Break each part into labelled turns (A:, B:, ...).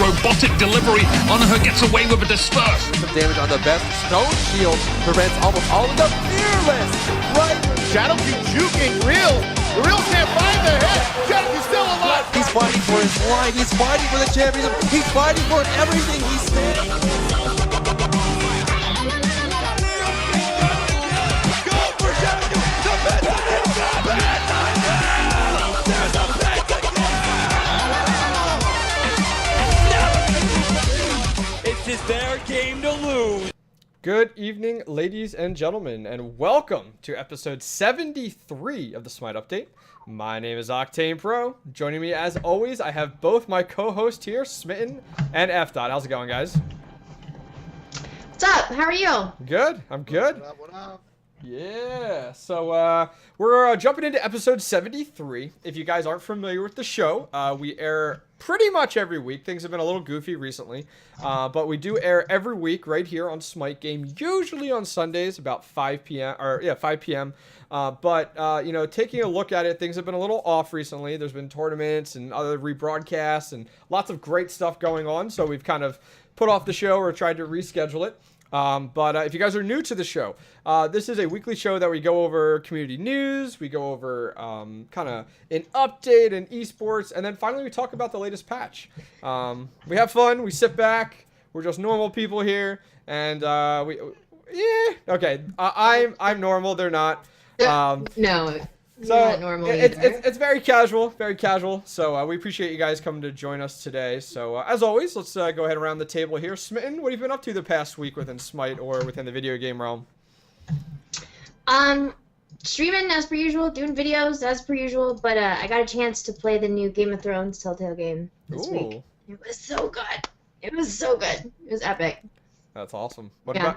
A: robotic delivery on her gets away with a disperse.
B: Some damage on the best. Stone Shield prevents almost all of the Fearless. Right.
C: Shadow keeps juking Real. The Real can't find the hit. Shadow's still alive.
B: He's fighting for his line. He's fighting for the championship. He's fighting for everything. He's standing.
D: It's their game to lose.
E: Good evening, ladies and gentlemen, and welcome to episode 73 of the Smite Update. My name is Octane Pro. Joining me, as always, I have both my co-hosts here, Smitten and F. How's it going, guys?
F: What's up? How are you?
E: Good. I'm good.
C: What up?
E: Yeah, so we're jumping into episode 73. If you guys aren't familiar with the show, we air pretty much every week. Things have been a little goofy recently, but we do air every week right here on Smite Game, usually on Sundays about 5 p.m. But you know, taking a look at it, things have been a little off recently. There's been tournaments and other rebroadcasts and lots of great stuff going on, so we've kind of put off the show or tried to reschedule it. But if you guys are new to the show, this is a weekly show that we go over community news, we go over kind of an update in esports, and then finally we talk about the latest patch. We have fun, we sit back, we're just normal people here, and okay, I'm normal, they're not.
F: No.
E: So
F: Not normal
E: it's very casual. So we appreciate you guys coming to join us today. So as always, let's go ahead around the table here. Smitten, what have you been up to the past week within Smite or within the video game realm?
F: Streaming as per usual, doing videos as per usual, but I got a chance to play the new Game of Thrones Telltale game this week. It was so good. It was epic.
E: That's awesome.
C: Yeah,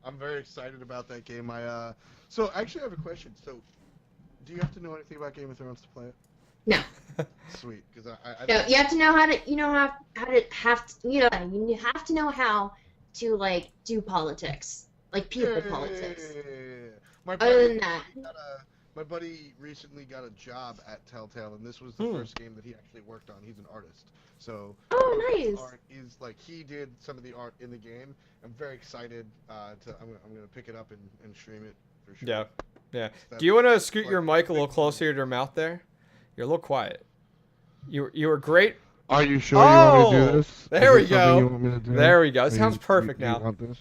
C: I'm very excited about that game. So actually I have a question. So, do you have to know anything about Game of Thrones to play it?
F: No.
C: Sweet, because I
F: No, you have to know how to, you have to know how to like do politics, like people politics.
C: My
F: Other than that,
C: my buddy recently got a job at Telltale, and this was the first game that he actually worked on. He's an artist, so
F: nice.
C: art is like he did some of the art in the game. I'm very excited I'm gonna pick it up and stream it for sure.
E: Yeah. Do you want to scoot your mic a little closer to your mouth there? You're a little quiet. You were great.
C: Are you sure you want me to do this?
E: There we
C: Is this something you
E: go.
C: want me to do?
E: There we go. It sounds
C: You
E: perfect now.
C: want this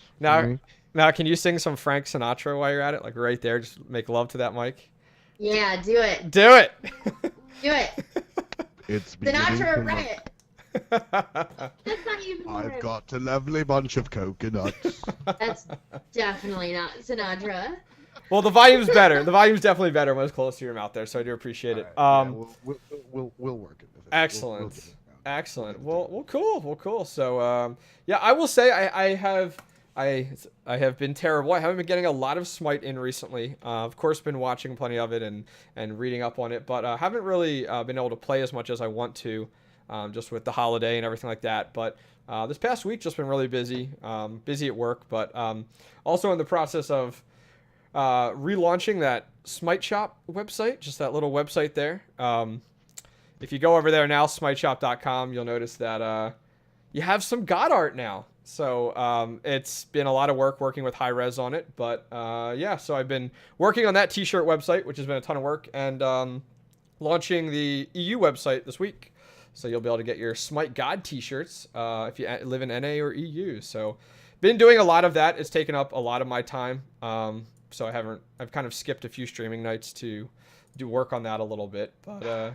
E: Now, can you sing some Frank Sinatra while you're at it? Like right there, just make love to that mic.
F: Yeah, do it.
E: Do it.
F: Do it.
C: It's
F: Sinatra riot. That's not even.
C: I've got a lovely bunch of coconuts.
F: That's definitely not Sinatra.
E: Well, the volume's better. The volume's definitely better when it's close to your mouth there, so I do appreciate it.
C: We'll work it.
E: Excellent. Excellent. Well, cool. So, yeah, I will say I have been terrible. I haven't been getting a lot of Smite in recently. Of course, been watching plenty of it and reading up on it, but haven't really been able to play as much as I want to, just with the holiday and everything like that. But this past week, just been really busy. Busy at work, but also in the process of relaunching that Smite Shop website, just that little website there. If you go over there now, SmiteShop.com, you'll notice that you have some God art now. So it's been a lot of work working with high res on it, but yeah, so I've been working on that t-shirt website, which has been a ton of work, and launching the EU website this week. So you'll be able to get your Smite God t-shirts if you live in NA or EU. So been doing a lot of that. It's taken up a lot of my time. So I've kind of skipped a few streaming nights to do work on that a little bit, but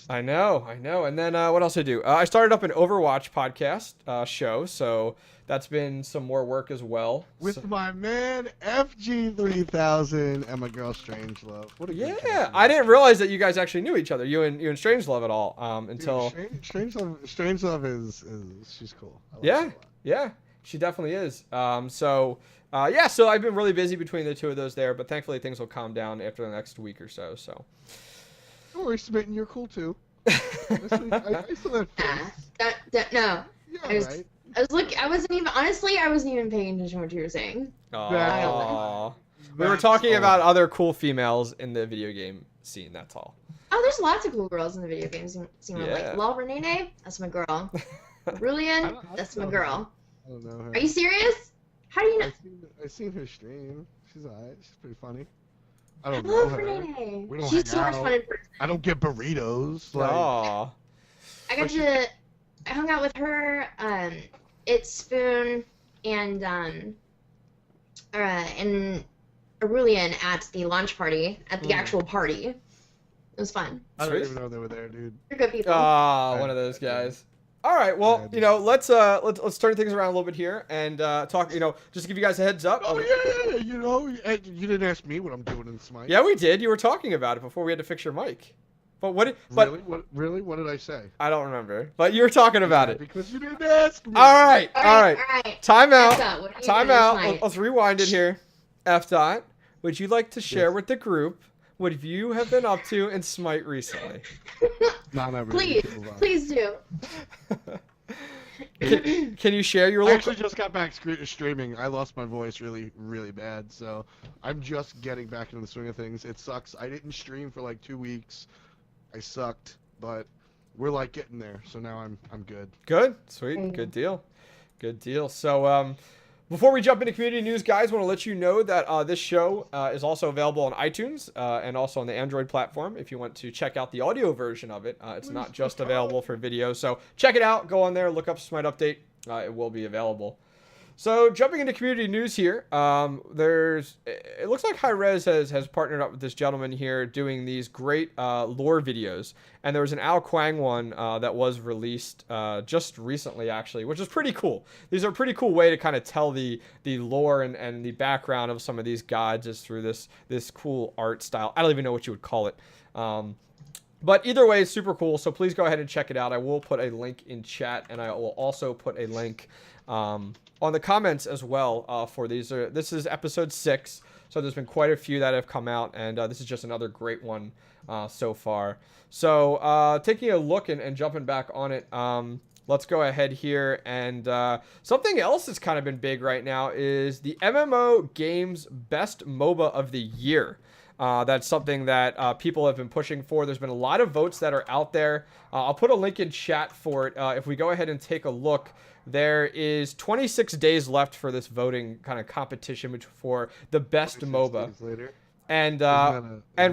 E: I know. And then what else I do? I started up an Overwatch podcast show, so that's been some more work as well.
C: With my man FG3000 and my girl Strangelove. What a good
E: yeah, I didn't realize that you guys actually knew each other, you and Strangelove at all, until
C: Strangelove is she's cool. I like her a lot.
E: Yeah, she definitely is. So I've been really busy between the two of those there, but thankfully things will calm down after the next week or so. So.
C: Don't worry, Smitten, you're cool too. I still have faith.
F: No.
C: Yeah, right.
F: I wasn't even paying attention to what you were saying.
E: Aww. We were talking about other cool females in the video game scene, that's all.
F: Oh, there's lots of cool girls in the video games scene.
E: Yeah.
F: Like Lol Renee, that's my girl. Brilliant, that's my girl.
C: I don't know her.
F: Are you serious? How do you know?
C: I've seen her stream. She's alright. She's pretty funny. I don't
F: I
C: know
F: love
C: her.
F: Renee.
C: We don't
F: She's
C: hang
F: so much
C: out.
F: fun in person.
C: I don't get burritos. Like,
E: Aw.
F: I hung out with her, It's Spoon, and Aurelian at the launch party, at the actual party. It was fun.
C: I don't
E: Sweet.
C: even know they were there, dude.
F: They're good people.
E: One of those guys. All right, well, you know, let's turn things around a little bit here and talk. You know, just to give you guys a heads up.
C: Oh yeah. You know, you didn't ask me what I'm doing in Smite.
E: Yeah, we did. You were talking about it before we had to fix your mic. But what?
C: Really? What did I say?
E: I don't remember. But you were talking about it.
C: Because you didn't ask me.
E: All right. Time out.
F: F. What are you
E: Time
F: doing
E: out.
F: tonight?
E: Let's rewind it here. F. Dot. Would you like to share with the group what you have been up to in Smite recently?
C: No, not really.
F: Please do.
E: Can you share your
C: I
E: local?
C: actually just got back streaming. I lost my voice really, really bad, so I'm just getting back into the swing of things. It sucks. I didn't stream for like 2 weeks. I sucked, but we're like getting there. So now I'm good.
E: Good. Sweet. Good deal. Good deal. So before we jump into community news, guys, I want to let you know that this show is also available on iTunes and also on the Android platform. If you want to check out the audio version of it, it's not just available for video. So check it out. Go on there. Look up SmiteUpdate. It will be available. So jumping into community news here, it looks like Hi-Rez has partnered up with this gentleman here doing these great lore videos. And there was an Kuang one that was released just recently, actually, which is pretty cool. These are a pretty cool way to kind of tell the lore and the background of some of these gods is through this cool art style. I don't even know what you would call it. But either way, it's super cool. So please go ahead and check it out. I will put a link in chat, and I will also put a link on the comments as well for these. This is episode 6, so there's been quite a few that have come out, and this is just another great one so far. So taking a look and jumping back on it, let's go ahead here. And something else that's kind of been big right now is the MMO Games Best MOBA of the Year. That's something that people have been pushing for. There's been a lot of votes that are out there. I'll put a link in chat for it. If we go ahead and take a look, there is 26 days left for this voting kind of competition for the best MOBA. And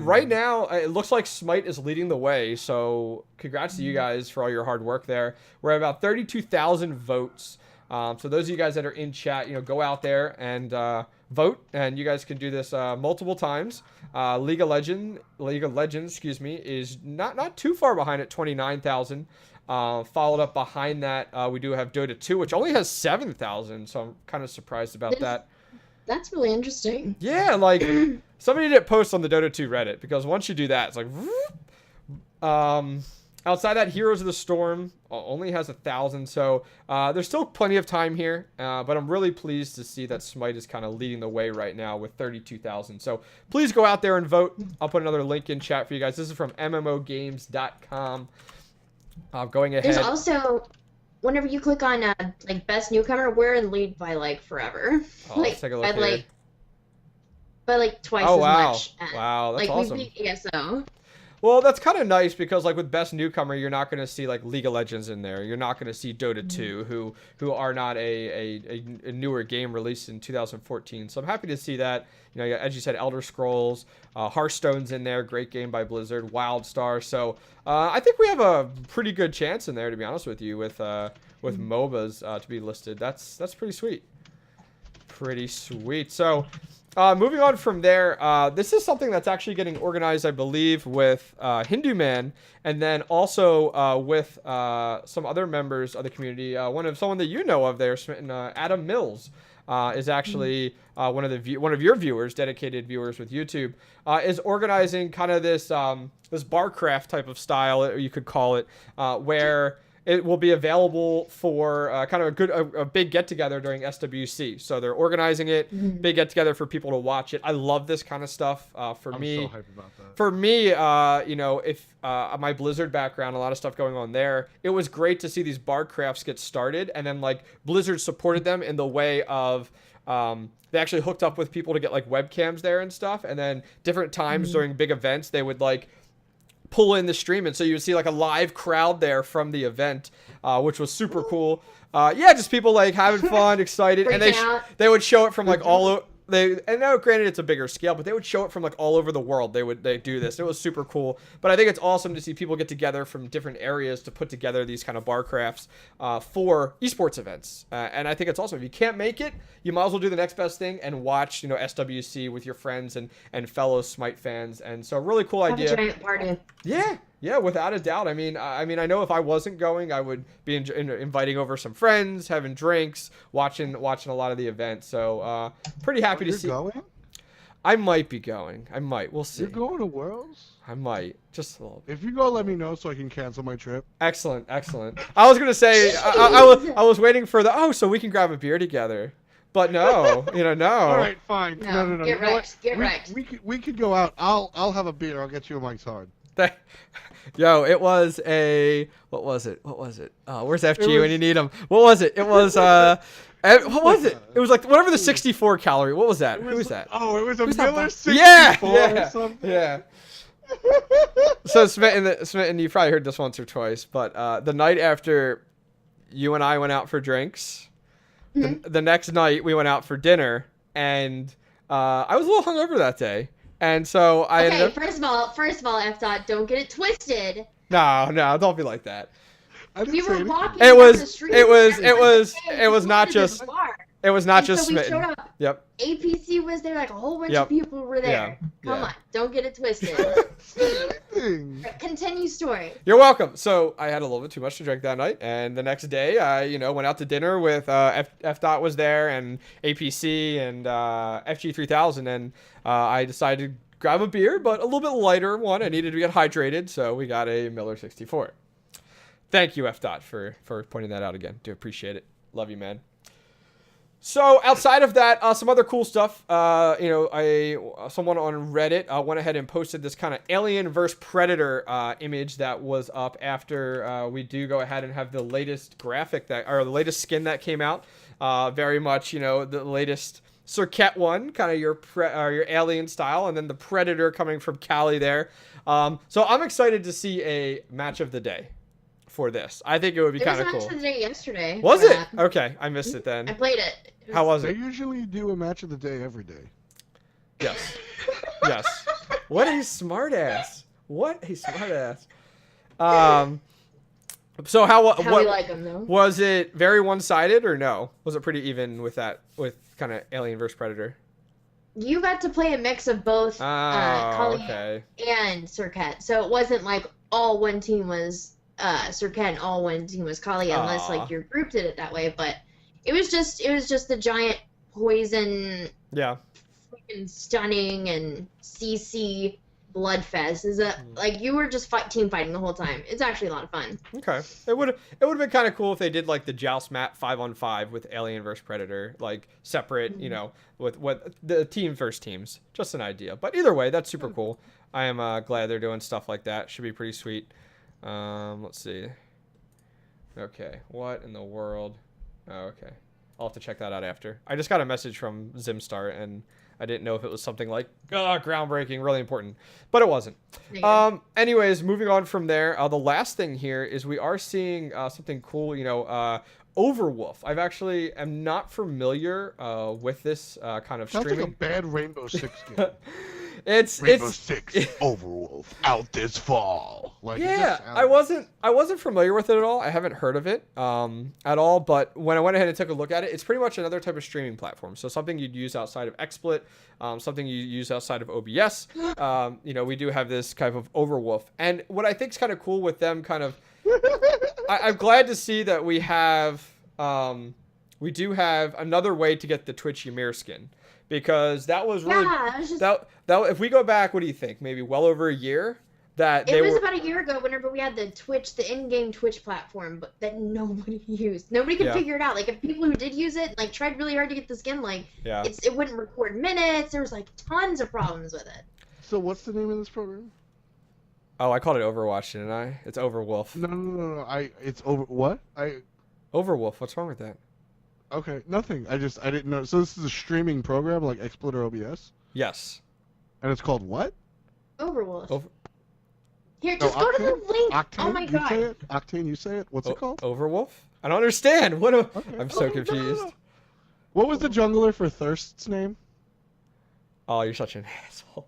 E: right now, it looks like Smite is leading the way. So congrats to you guys for all your hard work there. We're at about 32,000 votes. So those of you guys that are in chat, go out there and vote, and you guys can do this multiple times. League of Legends, is not too far behind at 29,000. Followed up behind that, we do have Dota 2, which only has 7,000. So I'm kind of surprised about that.
F: That's really interesting.
E: Yeah, like somebody did post on the Dota 2 Reddit, because once you do that, it's like, outside that, Heroes of the Storm only has 1,000, so there's still plenty of time here, but I'm really pleased to see that Smite is kind of leading the way right now with 32,000. So please go out there and vote. I'll put another link in chat for you guys. This is from MMOgames.com. Going ahead.
F: There's also, whenever you click on like best newcomer, we're in lead by like forever.
E: Let's take a look here.
F: By twice as much.
E: Wow, that's awesome.
F: We beat ESO.
E: Well, that's kind of nice, because like with best newcomer, you're not going to see like League of Legends in there. You're not going to see Dota 2, who are not a newer game released in 2014. So I'm happy to see that. As you said, Elder Scrolls, Hearthstone's in there, great game by Blizzard, WildStar. So I think we have a pretty good chance in there, to be honest with you, with MOBAs to be listed. That's pretty sweet. Pretty sweet. So moving on from there, this is something that's actually getting organized, I believe, with Hindu Man, and then also with some other members of the community. Someone that you know of there, Adam Mills, is actually one of your viewers, dedicated viewers with YouTube, is organizing kind of this barcraft type of style, you could call it, where it will be available for kind of a big get-together during SWC. So they're organizing it, big get-together for people to watch it. I love this kind of stuff.
C: I'm so hyped about that.
E: For me, if my Blizzard background, a lot of stuff going on there, it was great to see these barcrafts get started, and then like Blizzard supported them in the way of they actually hooked up with people to get like webcams there and stuff, and then different times during big events, they would like pull in the stream, and so you would see like a live crowd there from the event, which was super cool. Yeah, just people like having fun, excited, and they would show it from like all over. And now, granted, it's a bigger scale, but they would show it from like all over the world. They do this. It was super cool. But I think it's awesome to see people get together from different areas to put together these kind of bar crafts for esports events. And I think it's awesome. If you can't make it, you might as well do the next best thing and watch, SWC with your friends and fellow Smite fans. And so, really cool idea.
F: Have a giant party.
E: Yeah, without a doubt. I mean, I know if I wasn't going, I would be inviting over some friends, having drinks, watching a lot of the events. So, pretty happy to see.
C: You're going?
E: I might be going. I might. We'll see.
C: You're going to Worlds?
E: I might. Just a little bit.
C: If you go, let me know so I can cancel my trip.
E: Excellent. I was gonna say I was waiting for so we can grab a beer together. But no, no.
C: All right, fine. No.
F: Get wrecked. Get wrecked.
C: We could go out. I'll have a beer. I'll get you a Mike's Hard.
E: Yo, it was what was it? Where's FG when you need him? What was it? It was what was it? It was like whatever the 64 calorie. What was that? Who was that?
C: Oh, it was a
E: Who's
C: Miller
E: that?
C: 64 or something.
E: Yeah. So Smitten, you probably heard this once or twice, but the night after you and I went out for drinks, the next night we went out for dinner, and I was a little hungover that day. And so I ended up...
F: first of all, F. Don't get it twisted.
E: No, don't be like that.
F: We were walking.
E: It was not just. It was not just Smitten.
F: We showed up.
E: Yep.
F: APC was there, like a whole bunch of people were there. Come on, don't get it twisted. Continue story.
E: You're welcome. So I had a little bit too much to drink that night, and the next day I, went out to dinner with F. was there and APC and FG3000, and I decided to grab a beer, but a little bit lighter one. I needed to get hydrated, so we got a Miller 64. Thank you, F. for pointing that out again. Do appreciate it. Love you, man. So outside of that, some other cool stuff. Someone on Reddit went ahead and posted this kind of Alien vs Predator image that was up after we do go ahead and have the latest the latest skin that came out. Very much, the latest Circuit one, kind of your Alien style, and then the Predator coming from Cali there. So I'm excited to see a match of the day for this. I think it would be kind of cool.
F: There was a match of the day yesterday.
E: Was it? Okay, I missed it then.
F: I played it.
E: How was it?
C: They usually do a match of the day every day.
E: Yes. What a smartass. So how
F: we like them, though.
E: Was it very one-sided or no? Was it pretty even with kind of Alien vs Predator?
F: You got to play a mix of both Kali and Circuit, so it wasn't like all one team was Circuit and all one team was Kali, unless like your group did it that way. But it was just the giant poison, freaking stunning and CC bloodfest. Is that like you were just team fighting the whole time? It's actually a lot of fun.
E: Okay, it would have been kind of cool if they did like the Joust map 5-on-5 with Alien vs Predator, like separate, with what the team versus teams. Just an idea, but either way, that's super cool. I am glad they're doing stuff like that. Should be pretty sweet. Let's see. Okay, what in the world? Oh, okay, I'll have to check that out after. I just got a message from Zimstar, and I didn't know if it was something like groundbreaking, really important, but it wasn't. Anyways, moving on from there, the last thing here is we are seeing something cool. Overwolf. I've actually am not familiar with this kind of streaming.
C: Sounds like a bad Rainbow Six game.
E: It's
C: Rainbow Six Overwolf out this fall.
E: I wasn't familiar with it at all. I haven't heard of it at all. But when I went ahead and took a look at it, it's pretty much another type of streaming platform. So something you'd use outside of XSplit, something you use outside of OBS. We do have this type of Overwolf, and what I think is kind of cool with them, I'm glad to see that we do have another way to get the Twitch Ymir skin. Because that was really that if we go back, what do you think? Maybe well over a year
F: it was about a year ago whenever we had the in-game Twitch platform, but that nobody used. Nobody could figure it out. Like if people who did use it tried really hard to get the skin, it wouldn't record minutes. There was tons of problems with it.
C: So what's the name of this program?
E: Oh, I called it Overwatch, didn't I? It's Overwolf.
C: No. It's over what?
E: Overwolf. What's wrong with that?
C: Okay, nothing. I didn't know. So this is a streaming program like XSplit or OBS?
E: Yes.
C: And it's called what?
F: Overwolf. Here, just go to the link.
C: Octane,
F: Oh my
C: you
F: god.
C: say it? Octane, you say it? What's it called?
E: Overwolf? I don't understand. What? I'm so
C: Okay,
E: confused.
C: no. What was the jungler for Thirst's name?
E: Oh, you're such an asshole.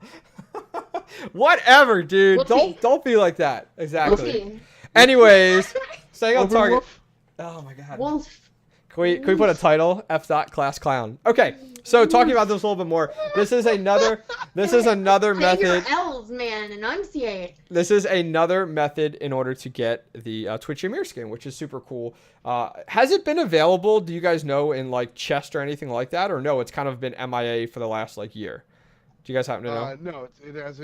E: Whatever, dude.
F: Whoopsie.
E: Don't be like that. Exactly.
F: Whoopsie.
E: Anyways, staying on target.
C: Overwolf?
E: Oh my god.
F: Wolf.
E: Can we put a title? F. Class clown. Okay. So talking about this a little bit more. This is another
F: Say your
E: method.
F: L's, man. Enunciate.
E: This is another method in order to get the Twitch Ymir skin, which is super cool. Has it been available? Do you guys know in like chest or anything like that, or no? It's kind of been MIA for the last like year. Do you guys happen to know?
C: No,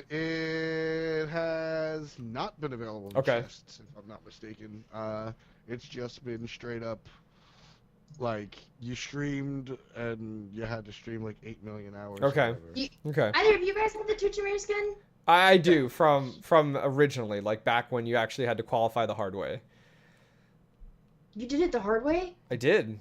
C: it has not been available in
E: Okay.
C: chests, if I'm not mistaken. It's just been straight up, like, you streamed and you had to stream like 8 million hours. or
E: Okay.
C: whatever.
E: Okay.
F: Either of you guys have the Twitch Ymir skin?
E: I do from originally, like back when you actually had to qualify the hard way.
F: You did it the hard way?
E: I did.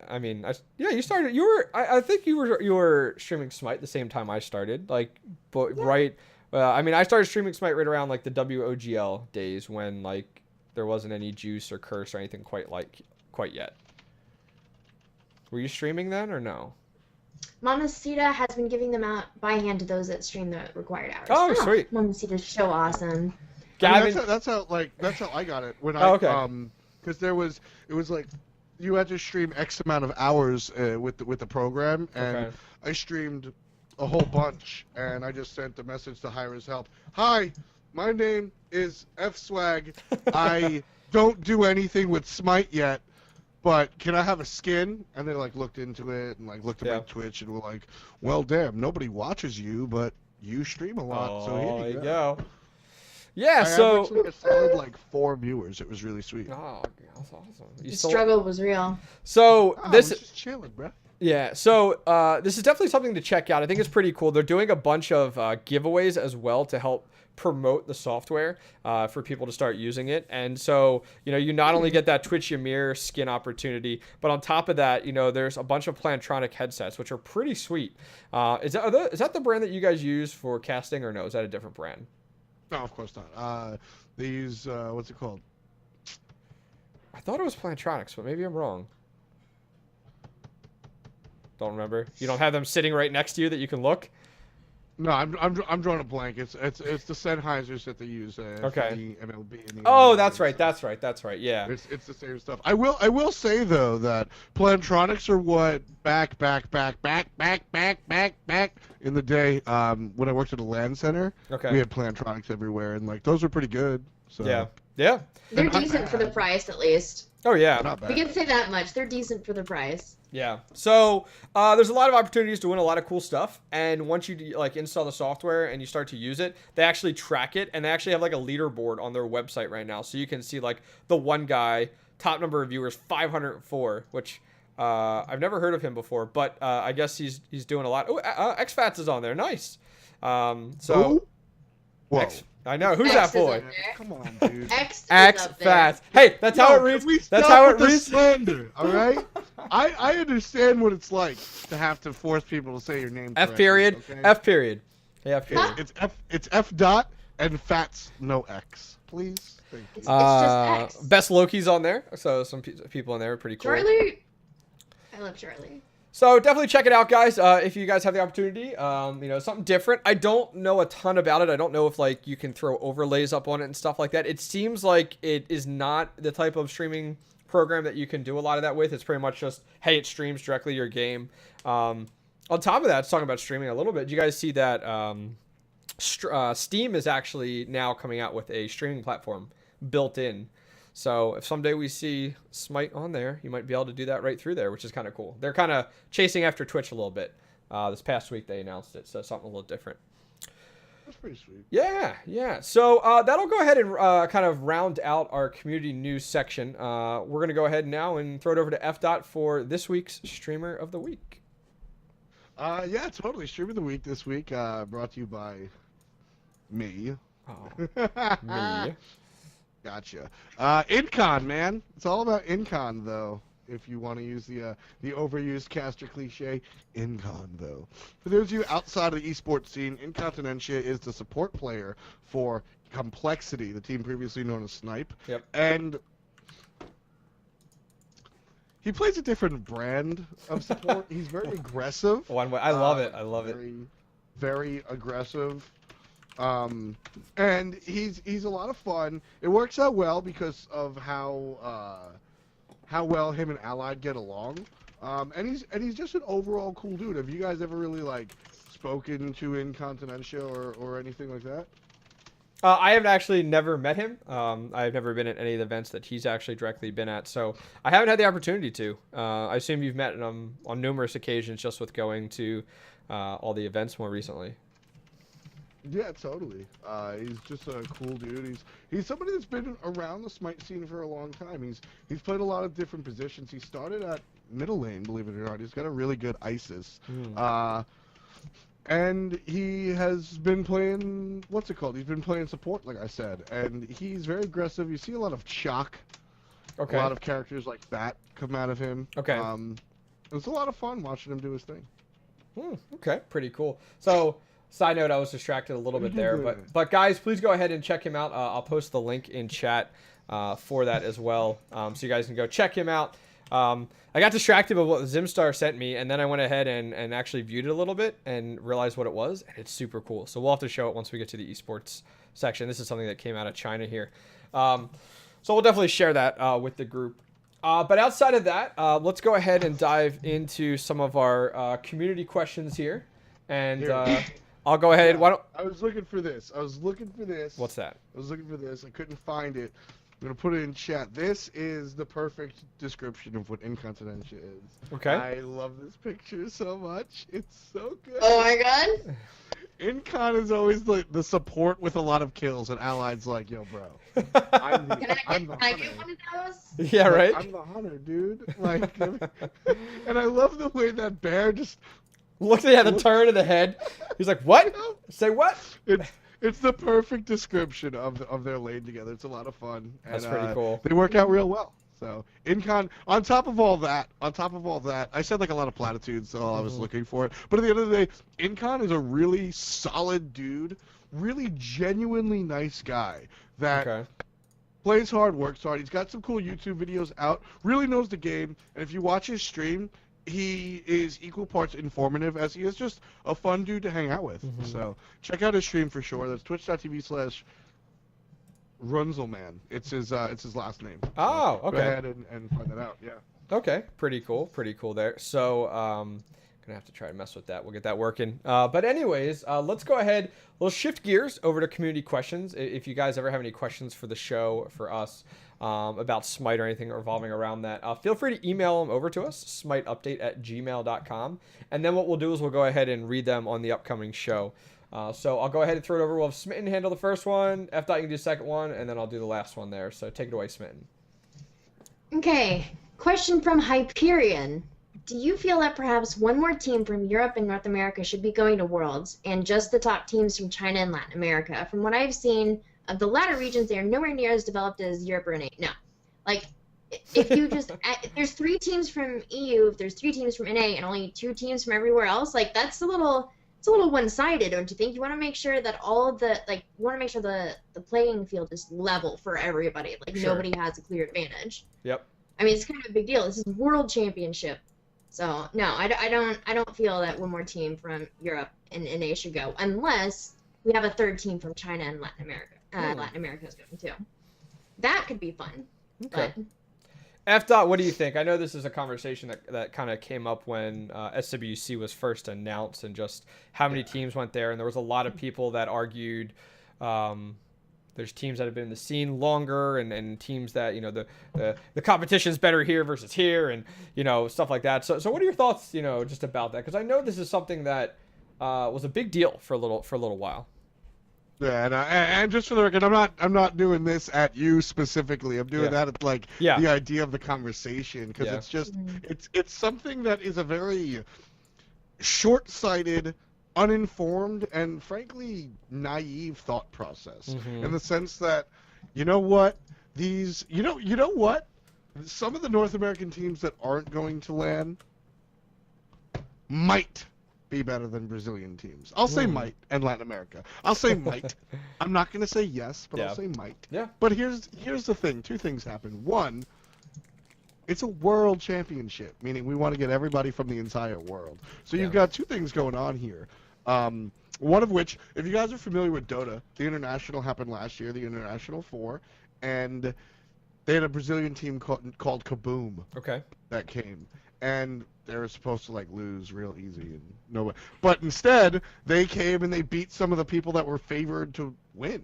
E: I mean, yeah, you started. I think you were streaming Smite the same time I started. Like, but
F: Yeah.
E: right. I mean, I started streaming Smite right around like the WOGL days when like there wasn't any juice or curse or anything quite yet. Were you streaming then or no?
F: Mamacita has been giving them out by hand to those that stream the required hours.
E: Oh, sweet.
F: Mamacita's so awesome.
C: I mean,
E: Gavin.
C: that's how I got it when
E: Oh, okay.
C: because it was like you had to stream X amount of hours with the program, and
E: Okay.
C: I streamed a whole bunch, and I just sent a message to Hira's help. Hi, my name is FSwag. I don't do anything with Smite yet, but can I have a skin? And they like looked into it and like looked at my Twitch and were like, well, damn, nobody watches you, but you stream a lot, so here
E: there
C: you
E: you
C: go.
E: go. Yeah.
C: I
E: So.
C: averaged like a solid like 4 viewers. It was really sweet.
E: Oh, that's awesome. You
F: The
E: still-
F: struggle was real.
E: So this.
C: was just chilling, bro.
E: Yeah, so this is definitely something to check out. I think it's pretty cool. They're doing a bunch of giveaways as well to help promote the software for people to start using it. And so, you not only get that Twitch Ymir skin opportunity, but on top of that, there's a bunch of Plantronic headsets, which are pretty sweet. Is that the brand that you guys use for casting, or no? Is that a different brand?
C: No, of course not. They use, what's it called?
E: I thought it was Plantronics, but maybe I'm wrong. Don't remember. You don't have them sitting right next to you that you can look?
C: No, I'm drawing a blank. It's the Sennheisers that they use for
E: Okay.
C: the MLB. And the
E: Oh,
C: MLB,
E: that's right.
C: so
E: That's right. Yeah.
C: It's the same stuff. I will say though that Plantronics are what back in the day when I worked at a LAN center.
E: Okay.
C: We had Plantronics everywhere, and like those are pretty good. So
E: Yeah. Yeah.
F: They're
C: not
F: decent for the
C: bad.
F: price, at least.
E: Oh, yeah.
C: not bad.
F: We can say that much. They're decent for the price.
E: Yeah. So there's a lot of opportunities to win a lot of cool stuff. And once you like install the software and you start to use it, they actually track it, and they actually have like a leaderboard on their website right now. So you can see like the one guy, top number of viewers, 504, which I've never heard of him before, but I guess he's doing a lot. Oh, XFats is on there. Nice. So
C: Who? Whoa.
E: I know. Who's
F: X
E: that
F: is
E: boy?
F: up there.
C: Come on, dude.
F: X is up there.
E: XFats. Hey, that's how it
C: Yo,
E: reads.
C: can we
E: That's
C: stop
E: how it
C: with the
E: reads.
C: slander, all right? I understand what it's like to have to force people to say your name.
E: F
C: correctly,
E: period.
C: okay?
E: F period. Hey, F period.
C: It's F dot and fats no X, please. Thank you.
F: It's just X.
E: Best Loki's on there, so some people in there are pretty cool.
F: Charlie. I love Charlie.
E: So definitely check it out, guys. If you guys have the opportunity, something different. I don't know a ton about it. I don't know if like you can throw overlays up on it and stuff like that. It seems like it is not the type of streaming program that you can do a lot of that with. It's pretty much just, hey, it streams directly your game. On top of that, it's talking about streaming a little bit. Do you guys see that Steam is actually now coming out with a streaming platform built in? So if someday we see Smite on there, you might be able to do that right through there, which is kind of cool. They're kind of chasing after Twitch a little bit. This past week they announced it, so something a little different.
C: That's pretty sweet.
E: Yeah. So that'll go ahead and kind of round out our community news section. We're going to go ahead now and throw it over to F. for this week's Streamer of the Week.
C: Yeah, totally. Stream of the week this week, brought to you by me.
E: Oh, me.
C: Gotcha. Incon, man. It's all about Incon, though. If you want to use the overused caster cliche, Incon, though. For those of you outside of the esports scene, Incontinentia is the support player for Complexity, the team previously known as Snipe.
E: Yep.
C: And he plays a different brand of support. He's very aggressive.
E: One way. I love it. I love it.
C: Very aggressive. And he's a lot of fun. It works out well because of how well him and Allied get along. And he's just an overall cool dude. Have you guys ever really like spoken to Incontinentia or anything like that?
E: I have actually never met him. I've never been at any of the events that he's actually directly been at, so I haven't had the opportunity to. I assume you've met him on numerous occasions just with going to all the events more recently.
C: Yeah, totally. He's just a cool dude. He's somebody that's been around the Smite scene for a long time. He's played a lot of different positions. He started at middle lane, believe it or not. He's got a really good ISIS. And he has been playing, what's it called? He's been playing support, like I said. And he's very aggressive. You see a lot of Chalk. Okay. A lot of characters like that come out of him.
E: Okay.
C: It's a lot of fun watching him do his thing.
E: Okay, pretty cool. So, side note, I was distracted a little bit there. But guys, please go ahead and check him out. I'll post the link in chat for that as well. So you guys can go check him out. I got distracted by what Zimstar sent me, and then I went ahead and actually viewed it a little bit and realized what it was, and it's super cool. So we'll have to show it once we get to the esports section. This is something that came out of China here. So we'll definitely share that with the group. But outside of that, let's go ahead and dive into some of our community questions here. And I'll go ahead. Why don't...
C: I was looking for this.
E: What's that?
C: I was looking for this. I couldn't find it. I'm going to put it in chat. This is the perfect description of what Incontinentia is.
E: Okay.
C: I love this picture so much. It's so good.
F: Oh my god.
C: Incon is always the support with a lot of kills, and Allied's like, yo, bro. I'm the
F: Can I get one of those?
E: Yeah, right?
C: I'm the hunter, dude. Like, and I love the way that bear just...
E: Looks at the turn of the head. He's like, what? Say what?
C: It's the perfect description of their lane together. It's a lot of fun. And,
E: that's pretty cool.
C: They work out real well. So Incon, on top of all that, I said like a lot of platitudes, so I was looking for it. But at the end of the day, Incon is a really solid dude, really genuinely nice guy that plays hard, works hard. He's got some cool YouTube videos out, really knows the game, and if you watch his stream, he is equal parts informative as he is just a fun dude to hang out with. So check out his stream for sure. That's twitch.tv/Runzelman. It's his last name. So
E: oh, okay.
C: Go ahead and find that out. Yeah.
E: Okay, pretty cool there. So gonna have to try to mess with that. We'll get that working. But anyways, let's go ahead. We'll shift gears over to community questions. If you guys ever have any questions for the show, for us, about Smite or anything revolving around that, feel free to email them over to us, SmiteUpdate@gmail.com. And then what we'll do is we'll go ahead and read them on the upcoming show. So I'll go ahead and throw it over. We'll have Smitten handle the first one, F. You can do the second one, and then I'll do the last one there. So take it away, Smitten.
F: Okay, question from Hyperion. Do you feel that perhaps one more team from Europe and North America should be going to Worlds, and just the top teams from China and Latin America? From what I've seen of the latter regions, they are nowhere near as developed as Europe or NA. No. Like, if you just... if there's 3 teams from EU, if there's 3 teams from NA, and only 2 teams from everywhere else, like, that's a little... It's a little one-sided, don't you think? You want to make sure that all of the... Like, you want to make sure the playing field is level for everybody. Like, nobody has a clear advantage.
E: Yep.
F: I mean, it's kind of a big deal. This is World Championship. So, no, I don't feel that one more team from Europe and NA should go, unless we have a 3rd team from China and Latin America. Latin America is going too. That could be fun.
E: Okay. But... F. What do you think? I know this is a conversation that kind of came up when SWC was first announced, and just how many teams went there, and there was a lot of people that argued there's teams that have been in the scene longer, and teams that, you know, the competition's better here versus here, and, you know, stuff like that. So what are your thoughts, you know, just about that? Because I know this is something that was a big deal for a little while.
C: Yeah, and just for the record, I'm not doing this at you specifically. I'm doing that at like the idea of the conversation, because it's just it's something that is a very short-sighted, uninformed, and frankly naive thought process. In the sense that, you know what, some of the North American teams that aren't going to LAN might be better than Brazilian teams. I'll say might and Latin America. I'll say might. I'm not going to say yes, but I'll say might.
E: Yeah.
C: But here's the thing. Two things happen. One, it's a world championship, meaning we want to get everybody from the entire world. So you've got two things going on here. One of which, if you guys are familiar with Dota, the International happened last year, the International 4, and they had a Brazilian team called Kaboom.
E: Okay. That
C: came. And they were supposed to like lose real easy and no, but instead they came and they beat some of the people that were favored to win.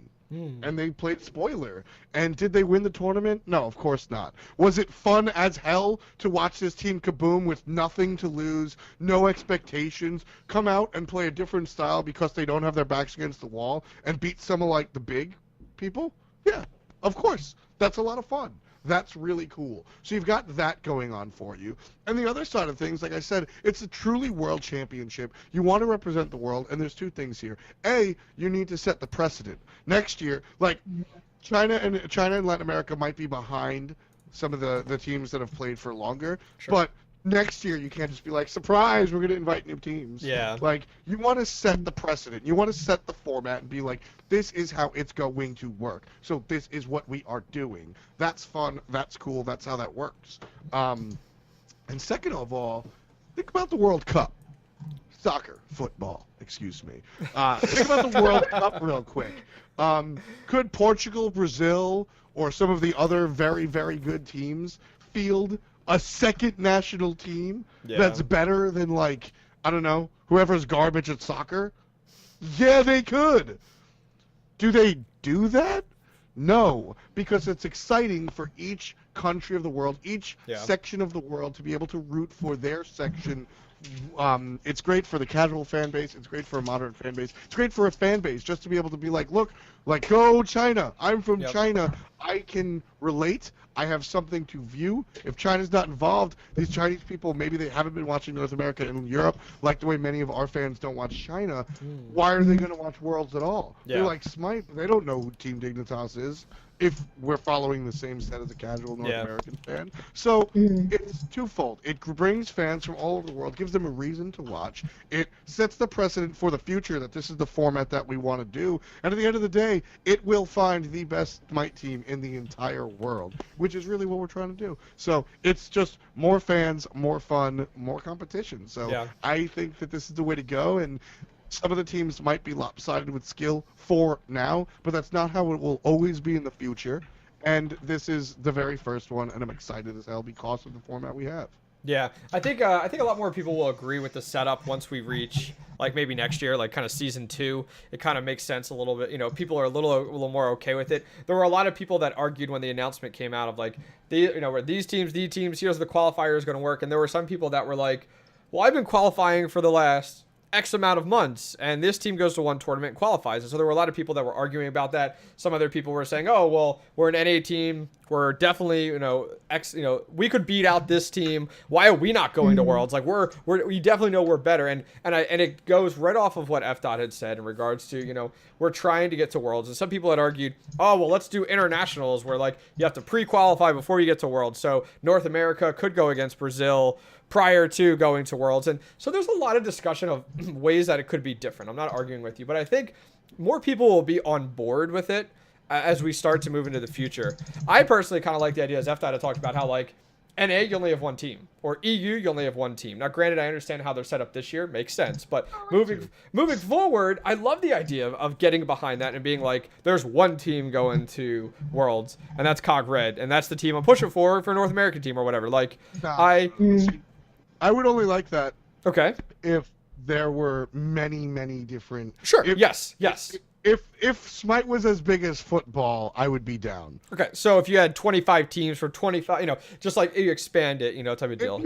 C: And they played spoiler. And did they win the tournament? No, of course not. Was it fun as hell to watch this team Kaboom with nothing to lose, no expectations, come out and play a different style because they don't have their backs against the wall and beat some of like the big people? Yeah, of course. That's a lot of fun. That's really cool. So you've got that going on for you. And the other side of things, like I said, it's a truly world championship. You want to represent the world, and there's two things here. A, you need to set the precedent. Next year, like China and Latin America might be behind some of the teams that have played for longer, but next year you can't just be like, surprise, we're going to invite new teams.
E: Yeah.
C: Like, you want to set the precedent. You want to set the format and be like, this is how it's going to work. So this is what we are doing. That's fun. That's cool. That's how that works. And second of all, think about the World Cup. Football, excuse me. Think about the World Cup real quick. Could Portugal, Brazil, or some of the other very, very good teams field a second national team that's better than, like, I don't know, whoever's garbage at soccer? Yeah, they could. Do they do that? No, because it's exciting for each country of the world, each section of the world to be able to root for their section. It's great for the casual fan base. It's great for a moderate fan base. It's great for a fan base just to be able to be like, look, like, go China. I'm from China. I can relate. I have something to view. If China's not involved, these Chinese people, maybe they haven't been watching North America and Europe like the way many of our fans don't watch China. Why are they going to watch Worlds at all? They're like Smite. They don't know who Team Dignitas is if we're following the same set as a casual North American fan. So it's twofold. It brings fans from all over the world, gives them a reason to watch. It sets the precedent for the future that this is the format that we want to do. And at the end of the day, it will find the best Smite team in the entire world, which is really what we're trying to do. So it's just more fans, more fun, more competition. So I think that this is the way to go. And some of the teams might be lopsided with skill for now, but that's not how it will always be in the future. And this is the very first one, and I'm excited as hell because of the format we have.
E: Yeah, I think a lot more people will agree with the setup once we reach, like, maybe next year, like kind of season 2. It kind of makes sense a little bit. You know, people are a little more okay with it. There were a lot of people that argued when the announcement came out of like, where these teams, here's the qualifier is going to work, and there were some people that were like, well, I've been qualifying for the last X amount of months, and this team goes to one tournament and qualifies. And so there were a lot of people that were arguing about that. Some other people were saying, oh, well, we're an NA team. We're definitely, we could beat out this team. Why are we not going to Worlds? Like, we definitely know we're better. And it goes right off of what F. had said in regards to, we're trying to get to Worlds. And some people had argued, oh, well, let's do internationals where, like, you have to pre-qualify before you get to Worlds. So North America could go against Brazil prior to going to Worlds. And so there's a lot of discussion of ways that it could be different. I'm not arguing with you, but I think more people will be on board with it as we start to move into the future. I personally kind of like the idea, as F. had talked about, how, like, NA, you only have one team, or EU, you only have one team. Now, granted, I understand how they're set up this year, makes sense, but moving forward, I love the idea of getting behind that and being like, there's one team going to Worlds, and that's COG Red, and that's the team I'm pushing for North American team or whatever. Like, I
C: would only like that.
E: Okay.
C: If there were many, many different.
E: Sure. Yes.
C: If Smite was as big as football, I would be down.
E: Okay, so if you had 25 teams for 25, just like you expand it, type of deal.
C: If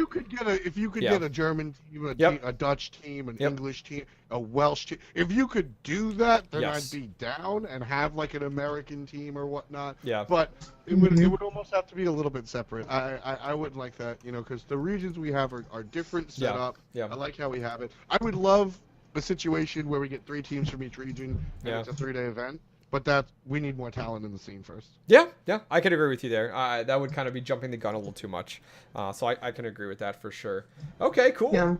C: you could get a German team, a Dutch team, an English team, a Welsh team, if you could do that, then I'd be down and have like an American team or whatnot. Yeah. But it would almost have to be a little bit separate. I wouldn't like that, because the regions we have are different set up. Yeah. I like how we have it. I would love a situation where we get 3 teams from each region and it's a 3-day event, but we need more talent in the scene first.
E: Yeah, I can agree with you there. That would kind of be jumping the gun a little too much, so I can agree with that for sure. Okay, cool.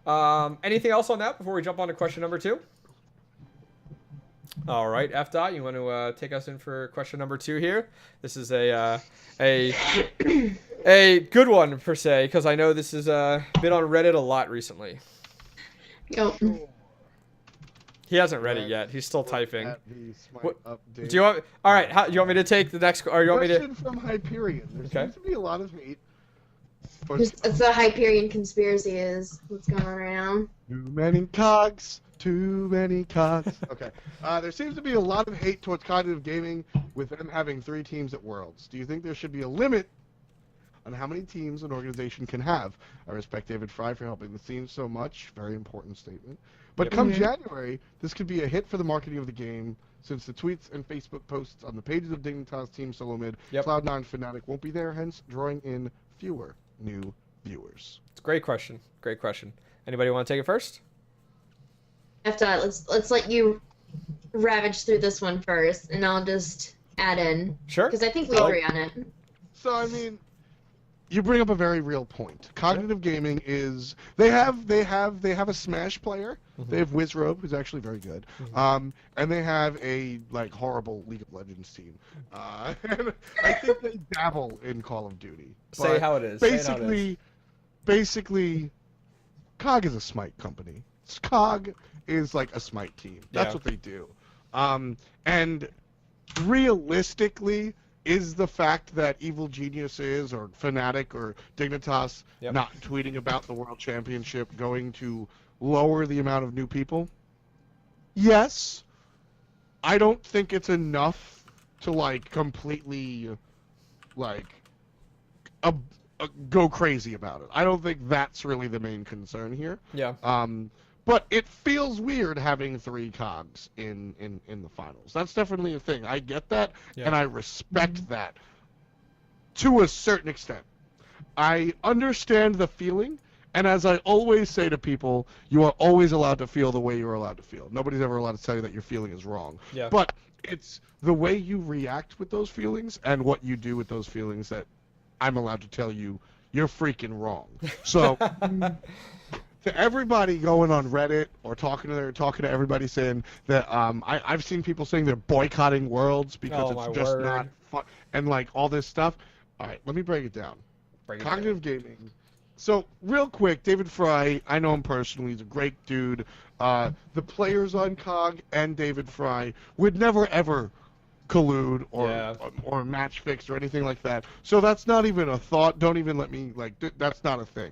E: Anything else on that before we jump on to question number 2? All right, F. Dot, you want to take us in for question number 2 here? This is a good one per se, because I know this has been on Reddit a lot recently.
F: Yep.
E: He hasn't read it yet. He's still typing.
C: Update.
E: Do you want? All right. You want me to take the next? Or you want me to?
C: Question from Hyperion. There seems to be a lot of hate.
F: It's the Hyperion conspiracy is what's going on right now.
C: Too many cogs. Too many cogs. Okay. There seems to be a lot of hate towards cognitive gaming with them having 3 teams at Worlds. Do you think there should be a limit on how many teams an organization can have? I respect David Fry for helping the scene so much. Very important statement. But come January, this could be a hit for the marketing of the game, since the tweets and Facebook posts on the pages of Dignitas, Team Solo Mid, Cloud9, Fnatic won't be there, hence drawing in fewer new viewers.
E: It's a great question. Great question. Anybody want to take it first?
F: Let's let you ravage through this one first, and I'll just add in.
E: Sure.
F: Because I think we agree on it.
C: So I mean, you bring up a very real point. Cognitive gaming is they have a Smash player. They have Wizrobe, who's actually very good. And they have a horrible League of Legends team. And I think they dabble in Call of Duty.
E: Say how it is.
C: Basically, COG is a Smite company. COG is like a Smite team. That's what they do. And realistically, is the fact that Evil Geniuses or Fnatic or Dignitas not tweeting about the World Championship going to lower the amount of new people? Yes. I don't think it's enough to completely go crazy about it. I don't think that's really the main concern here.
E: Yeah.
C: But it feels weird having 3 cogs in the finals. That's definitely a thing. I get that, and I respect that to a certain extent. I understand the feeling, and as I always say to people, you are always allowed to feel the way you're allowed to feel. Nobody's ever allowed to tell you that your feeling is wrong.
E: Yeah.
C: But it's the way you react with those feelings and what you do with those feelings that I'm allowed to tell you you're freaking wrong. So... To everybody going on Reddit or talking to everybody saying that I've seen people saying they're boycotting Worlds because it's just not fun and all this stuff. All right, let me break it down. Cognitive gaming. So real quick, David Fry, I know him personally. He's a great dude. The players on COG and David Fry would never ever collude or match fix or anything like that. So that's not even a thought. Don't even let me that's not a thing.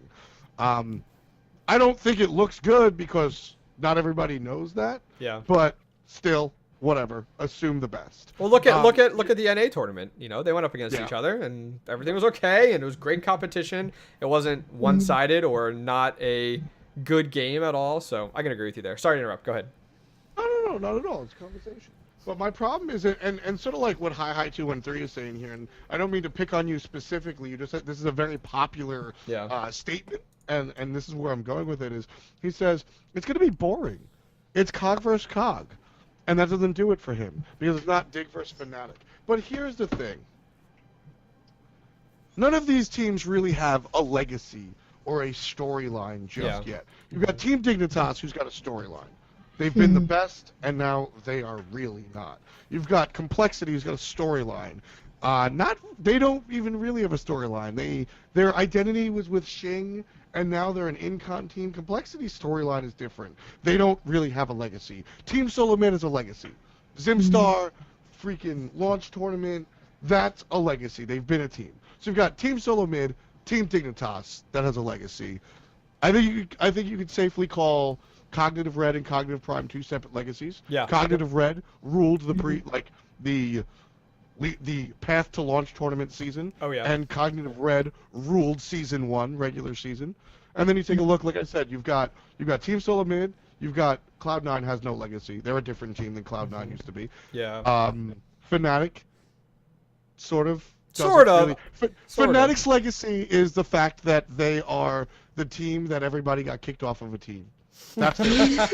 C: I don't think it looks good because not everybody knows that. Yeah. But still, whatever. Assume the best.
E: Well, look at the NA tournament. You know, they went up against each other, and everything was okay, and it was great competition. It wasn't one-sided or not a good game at all. So I can agree with you there. Sorry to interrupt. Go ahead.
C: No, not at all. It's a conversation. But my problem is, and sort of like what Hi213 is saying here, and I don't mean to pick on you specifically. You just said this is a very popular statement. And this is where I'm going with it, is he says, it's going to be boring. It's COG versus COG. And that doesn't do it for him, because it's not Dig versus Fnatic. But here's the thing. None of these teams really have a legacy or a storyline just yet. You've got Team Dignitas, who's got a storyline. They've been the best, and now they are really not. You've got Complexity, who's got a storyline. They don't even really have a storyline. Their identity was with Shing, and now they're an Incon team. Complexity's storyline is different. They don't really have a legacy. Team Solo Mid is a legacy. Zimstar, freaking launch tournament, that's a legacy. They've been a team. So you've got Team Solo Mid, Team Dignitas, that has a legacy. I think you could safely call Cognitive Red and Cognitive Prime 2 separate legacies. Yeah. Cognitive Red ruled the path to launch tournament season. Oh yeah. And Cognitive Red ruled season 1, regular season. And then you take a look, like I said, you've got Team Solo Mid, you've got Cloud9 has no legacy. They're a different team than Cloud9 used to be. Yeah. Fnatic sort of. Fnatic's legacy is the fact that they are the team that everybody got kicked off of a team. That's it.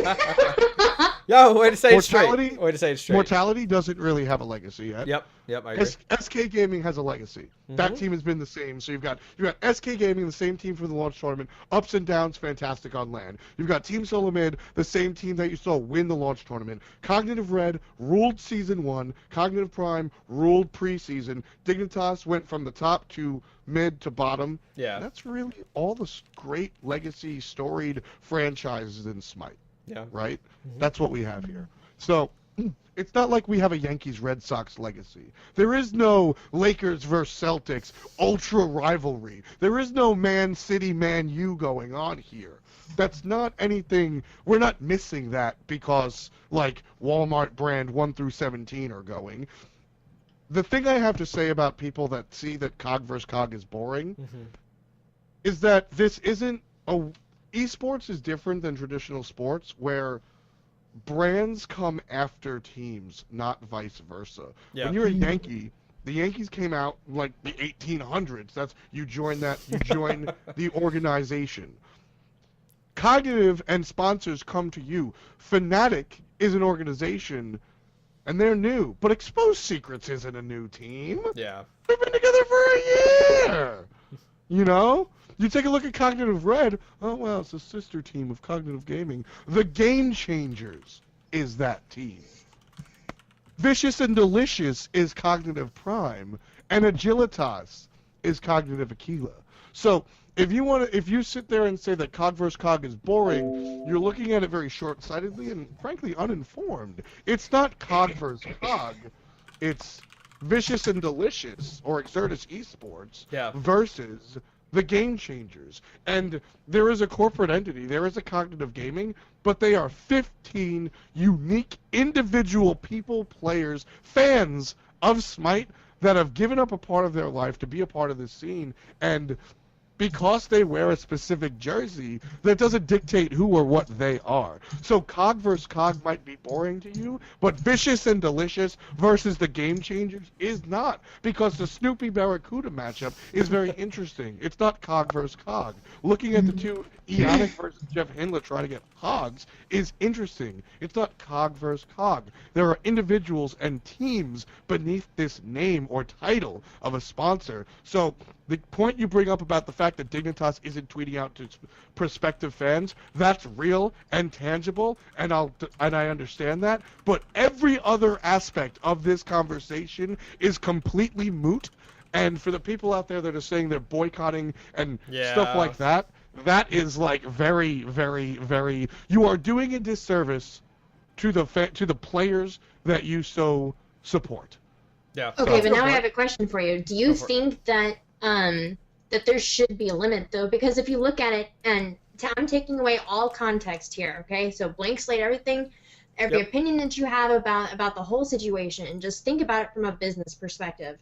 E: Yo, way to say it
C: Mortality-
E: straight. Way to say it straight.
C: Mortality doesn't really have a legacy yet.
E: Yep, I agree.
C: SK Gaming has a legacy. That team has been the same. So you've got SK Gaming, the same team for the launch tournament, ups and downs, fantastic on LAN. You've got Team Solomid, the same team that you saw win the launch tournament. Cognitive Red ruled Season 1. Cognitive Prime ruled preseason. Dignitas went from the top to mid to bottom.
E: Yeah.
C: That's really all the great legacy storied franchises in Smite.
E: Yeah.
C: Right? That's what we have here. So it's not like we have a Yankees-Red Sox legacy. There is no Lakers versus Celtics ultra rivalry. There is no Man City, Man U going on here. That's not anything. We're not missing that because, like, Walmart brand 1 through 17 are going. The thing I have to say about people that see that COG versus COG is boring is that this isn't a... Esports is different than traditional sports where brands come after teams, not vice versa.
E: Yeah.
C: When you're a Yankee, the Yankees came out like the 1800s. That's you join the organization. Cognitive and sponsors come to you. Fnatic is an organization and they're new, but Exposed Secrets isn't a new team.
E: Yeah.
C: They've been together for a year. You know? You take a look at Cognitive Red. Oh, well, it's a sister team of Cognitive Gaming. The Game Changers is that team. Vicious and Delicious is Cognitive Prime. And Agilitas is Cognitive Aquila. So, if you sit there and say that COG vs. COG is boring, you're looking at it very short-sightedly and, frankly, uninformed. It's not COG vs. COG. It's Vicious and Delicious, or Exertus Esports, versus the Game Changers. And there is a corporate entity, there is a Cognitive Gaming, but they are 15 unique individual people, players, fans of Smite that have given up a part of their life to be a part of this scene. And because they wear a specific jersey, that doesn't dictate who or what they are. So COG vs. COG might be boring to you, but Vicious and Delicious versus the Game Changers is not, because the Snoopy Barracuda matchup is very interesting. It's not COG vs. COG. Looking at the two, Eonic versus Jeff Hindler trying to get Hogs, is interesting. It's not COG vs. COG. There are individuals and teams beneath this name or title of a sponsor. So the point you bring up about the fact that Dignitas isn't tweeting out to prospective fans, that's real and tangible, and I understand that. But every other aspect of this conversation is completely moot. And for the people out there that are saying they're boycotting and stuff like that, that is like very, very, very. You are doing a disservice to the players that you so support.
E: Yeah.
F: Okay, but now I have a question for you. Do you think that that there should be a limit, though? Because if you look at it, and I'm taking away all context here, okay? So blank slate, everything, every opinion that you have about the whole situation, and just think about it from a business perspective.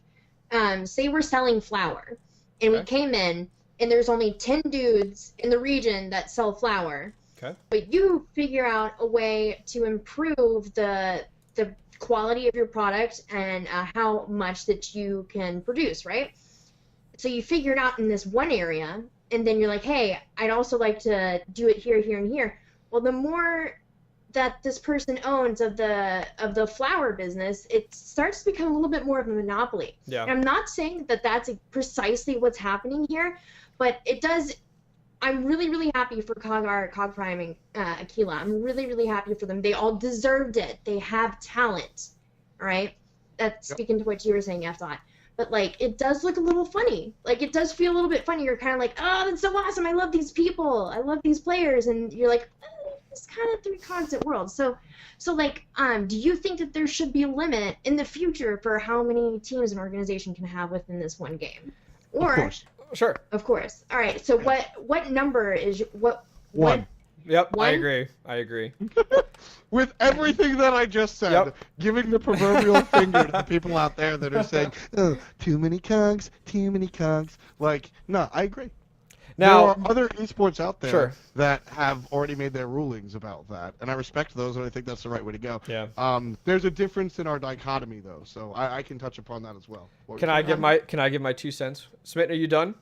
F: Say we're selling flour, and we came in, and there's only 10 dudes in the region that sell flour. Okay. But you figure out a way to improve the quality of your product and how much that you can produce, right? So you figure it out in this one area, and then you're like, hey, I'd also like to do it here, here, and here. Well, the more that this person owns of the flour business, it starts to become a little bit more of a monopoly. Yeah. And I'm not saying that that's precisely what's happening here, but it does. I'm really, really happy for COG Prime and Aquila. I'm really, really happy for them. They all deserved it. They have talent, all right? That's speaking to what you were saying, F-Dot. But, like, it does look a little funny. Like, it does feel a little bit funny. You're kind of like, oh, that's so awesome. I love these people. I love these players. And you're like, it's kind of three constant worlds. So like, do you think that there should be a limit in the future for how many teams an organization can have within this one game? Or,
C: of course.
E: Sure.
F: Of course. All right. So what number is what?
C: One.
E: Yep,
F: One?
E: I agree.
C: With everything that I just said, giving the proverbial finger to the people out there that are saying, oh, too many cogs. Like, no, I agree.
E: Now,
C: there are other esports out there that have already made their rulings about that, and I respect those, and I think that's the right way to go.
E: Yeah.
C: There's a difference in our dichotomy, though, so I can touch upon that as well.
E: Can I give my 2 cents? Smite, are you done?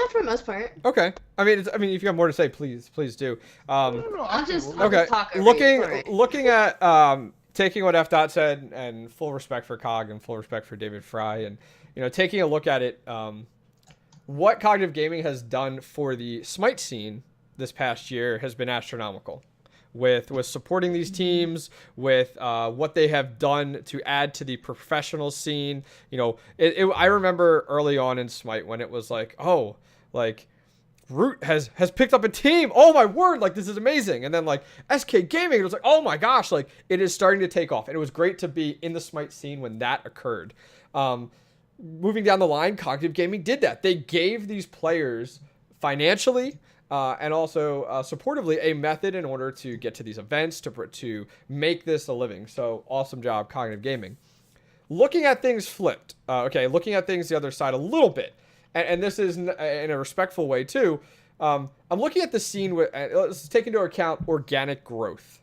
F: Yeah, for the most part.
E: Okay. I mean, if you have more to say, please do.
F: I'll just
E: Okay.
F: talk over you.
E: Looking at taking what F. Dot said, and full respect for COG and full respect for David Fry, and taking a look at it, what Cognitive Gaming has done for the Smite scene this past year has been astronomical. With supporting these teams, with what they have done to add to the professional scene. I remember early on in Smite when it was like, oh, like Root has picked up a team. Oh my word, like this is amazing. And then like SK Gaming, it was like, oh my gosh, like it is starting to take off. And it was great to be in the Smite scene when that occurred. Moving down the line, Cognitive Gaming did that. They gave these players financially and also supportively a method in order to get to these events, to make this a living. So awesome job, Cognitive Gaming. Looking at things flipped, looking at things the other side a little bit, and this is in a respectful way too. I'm looking at the scene with, let's take into account organic growth,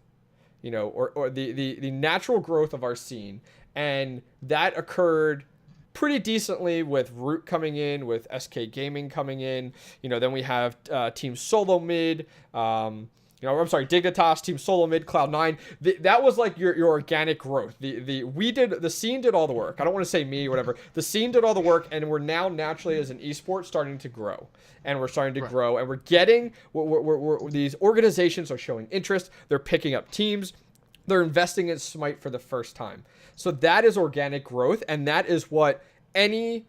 E: or the natural growth of our scene, and that occurred pretty decently with Root coming in, with SK Gaming coming in. Then we have Team Solo Mid. Dignitas, Team Solo Mid, Cloud9. That was like your organic growth. The scene did all the work. I don't want to say me or whatever. The scene did all the work, and we're now naturally as an esport starting to grow, and we're starting to grow, and we're getting. These organizations are showing interest. They're picking up teams. They're investing in Smite for the first time. So that is organic growth, and that is what any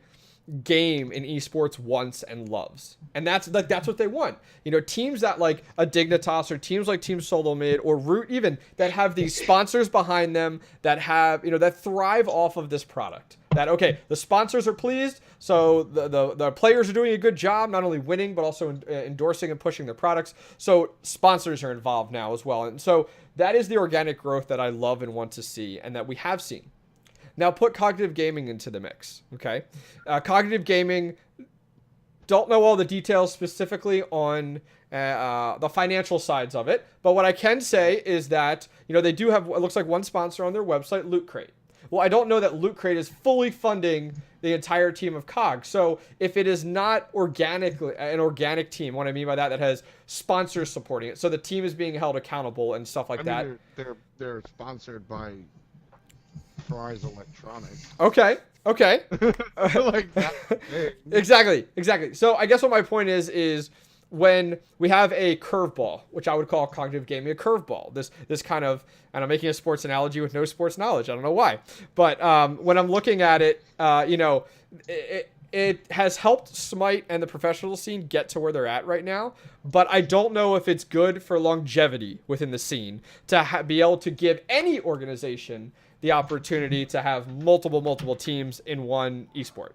E: game in esports wants and loves. And that's what they want. Teams that like a Dignitas, or teams like Team Solo Mid or Root even, that have these sponsors behind them, that have, that thrive off of this product. That, okay, the sponsors are pleased, so the players are doing a good job, not only winning, but also endorsing and pushing their products. So sponsors are involved now as well. And so that is the organic growth that I love and want to see, and that we have seen. Now put Cognitive Gaming into the mix, okay? Cognitive Gaming, don't know all the details specifically on the financial sides of it, but what I can say is that, they do have, it looks like, one sponsor on their website, Loot Crate. Well, I don't know that Loot Crate is fully funding the entire team of COG. So if it is not an organic team, what I mean by that has sponsors supporting it, so the team is being held accountable and stuff like that.
C: They're sponsored by Fry's Electronics.
E: Okay.
C: Like that.
E: Exactly. So I guess what my point is when we have a curveball, which I would call Cognitive Gaming a curveball, this kind of, and I'm making a sports analogy with no sports knowledge. I don't know why, but when I'm looking at it, it has helped Smite and the professional scene get to where they're at right now. But I don't know if it's good for longevity within the scene to be able to give any organization the opportunity to have multiple teams in one esport.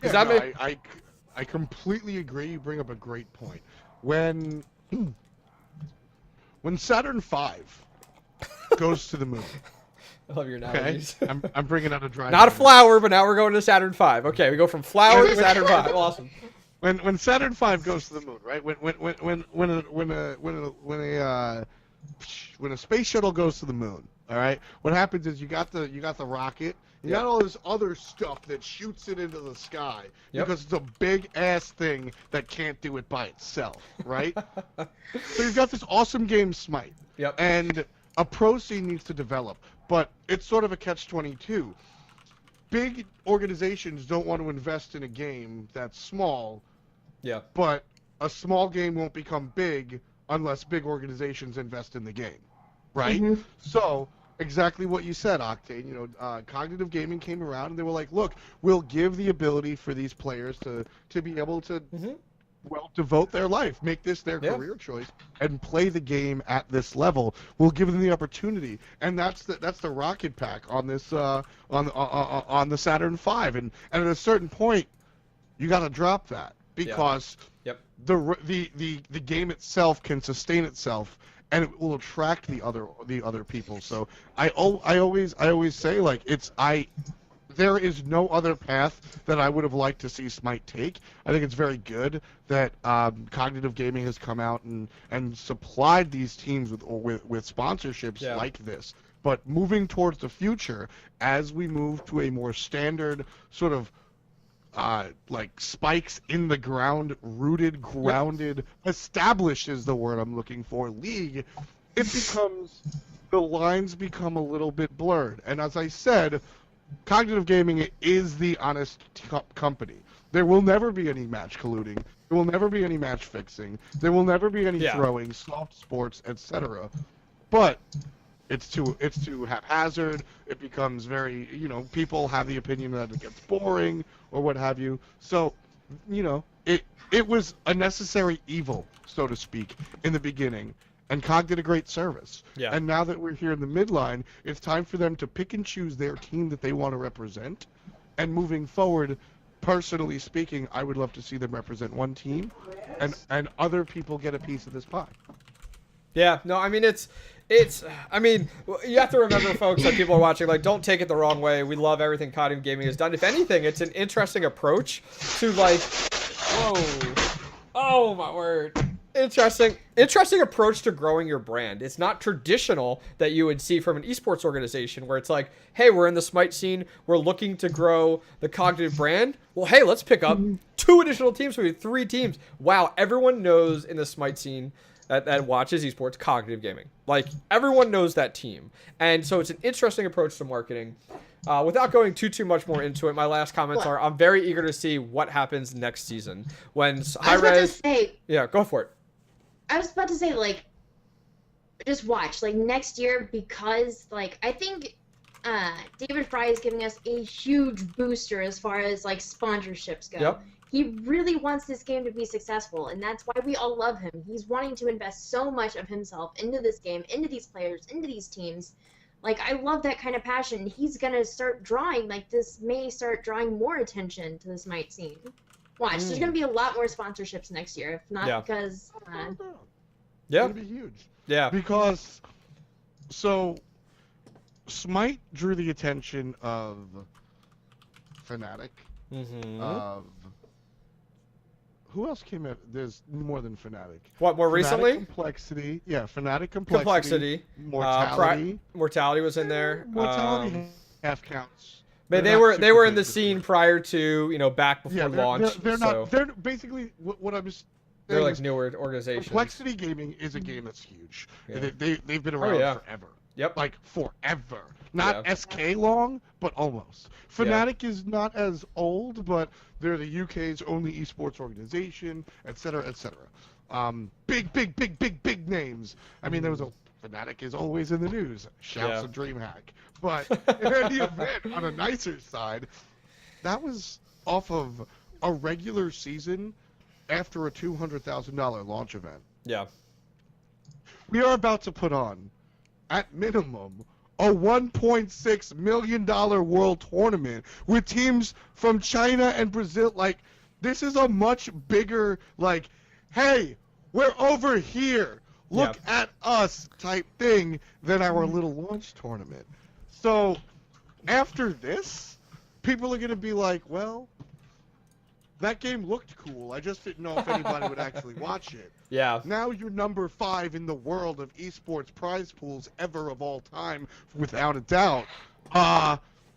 C: I completely agree. You bring up a great point. When Saturn V goes to the moon.
E: I love your analogies.
C: Okay? I'm bringing out a dry.
E: Not a flower, but now we're going to Saturn V. Okay, we go from flower to Saturn V. Awesome.
C: When Saturn V goes to the moon, right? When a space shuttle goes to the moon, all right. What happens is you got the rocket. You got all this other stuff that shoots it into the sky because it's a big ass thing that can't do it by itself, right? So you've got this awesome game, Smite.
E: Yep.
C: And a pro scene needs to develop, but it's sort of a catch-22. Big organizations don't want to invest in a game that's small.
E: Yeah.
C: But a small game won't become big unless big organizations invest in the game, right? Mm-hmm. So exactly what you said, Octane. Cognitive Gaming came around and they were like, look, we'll give the ability for these players to be able to devote their life, make this their career choice, and play the game at this level. We'll give them the opportunity, and that's the rocket pack on this on the Saturn V. And at a certain point, you got to drop that because the game itself can sustain itself. And it will attract the other people. So I always say, like, there is no other path that I would have liked to see Smite take. I think it's very good that Cognitive Gaming has come out and supplied these teams with sponsorships like this. But moving towards the future, as we move to a more standard sort of like spikes in the ground, rooted, grounded, established is the word I'm looking for, league, the lines become a little bit blurred. And as I said, Cognitive Gaming is the honest company. There will never be any match colluding. There will never be any match fixing. There will never be any throwing, soft sports, etc. But it's too haphazard. It becomes very, people have the opinion that it gets boring or what have you. So, it was a necessary evil, so to speak, in the beginning. And COG did a great service.
E: Yeah.
C: And now that we're here in the midline, it's time for them to pick and choose their team that they want to represent. And moving forward, personally speaking, I would love to see them represent one team, and other people get a piece of this pie.
E: Yeah, no, I mean, I mean, you have to remember, folks, that people are watching, like, don't take it the wrong way. We love everything Cognitive Gaming has done. If anything, it's an interesting approach to, like, whoa, oh, my word. Interesting approach to growing your brand. It's not traditional that you would see from an esports organization where it's like, hey, we're in the Smite scene, we're looking to grow the Cognitive brand. Well, hey, let's pick up 2 additional teams. We have 3 teams. Wow, everyone knows in the Smite scene that watches esports Cognitive Gaming. Like, everyone knows that team. And so it's an interesting approach to marketing. Without going too much more into it, my last comments are, I'm very eager to see what happens next season. When Hi-Rez... Yeah, go for it.
F: I was about to say, like, just watch, like, next year, because, like, I think David Fry is giving us a huge booster as far as, like, sponsorships go.
E: Yep.
F: He really wants this game to be successful, and that's why we all love him. He's wanting to invest so much of himself into this game, into these players, into these teams. Like, I love that kind of passion. He's gonna start drawing, like, this may start drawing more attention to the Smite scene. Watch, there's gonna be a lot more sponsorships next year, if not because...
C: It's gonna be huge.
E: Yeah.
C: Because, so, Smite drew the attention of Fnatic, of... Who else came out? There's more than Fnatic.
E: What, more
C: Fnatic
E: recently?
C: Complexity. Yeah, Fnatic Complexity. Mortality.
E: Mortality was in there.
C: Mortality half counts.
E: But they were in the scene prior to, back before launch.
C: They're basically what I'm just.
E: They're like newer organizations.
C: Complexity Gaming is a game that's huge.
E: Yeah.
C: They've been around forever.
E: Yep.
C: Like forever. Not SK long, but almost. Fnatic is not as old, but they're the UK's only esports organization, etc., etc. Big names. I mean, there was a Fnatic is always in the news. Shouts of DreamHack. But in any event, on a nicer side, that was off of a regular season after a $200,000 launch event.
E: Yeah.
C: We are about to put on, at minimum, a $1.6 million world tournament with teams from China and Brazil. Like, this is a much bigger, like, hey, we're over here. Look at us type thing than our little launch tournament. So, after this, people are going to be like, well, that game looked cool. I just didn't know if anybody would actually watch it.
E: Yeah.
C: Now you're number 5 in the world of esports prize pools ever of all time, without a doubt.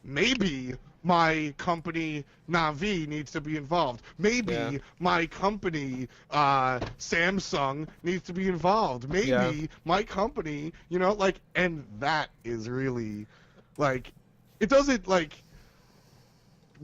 C: Maybe my company, Navi, needs to be involved. Maybe my company, Samsung, needs to be involved. Maybe my company, and that is really, like, it doesn't, like...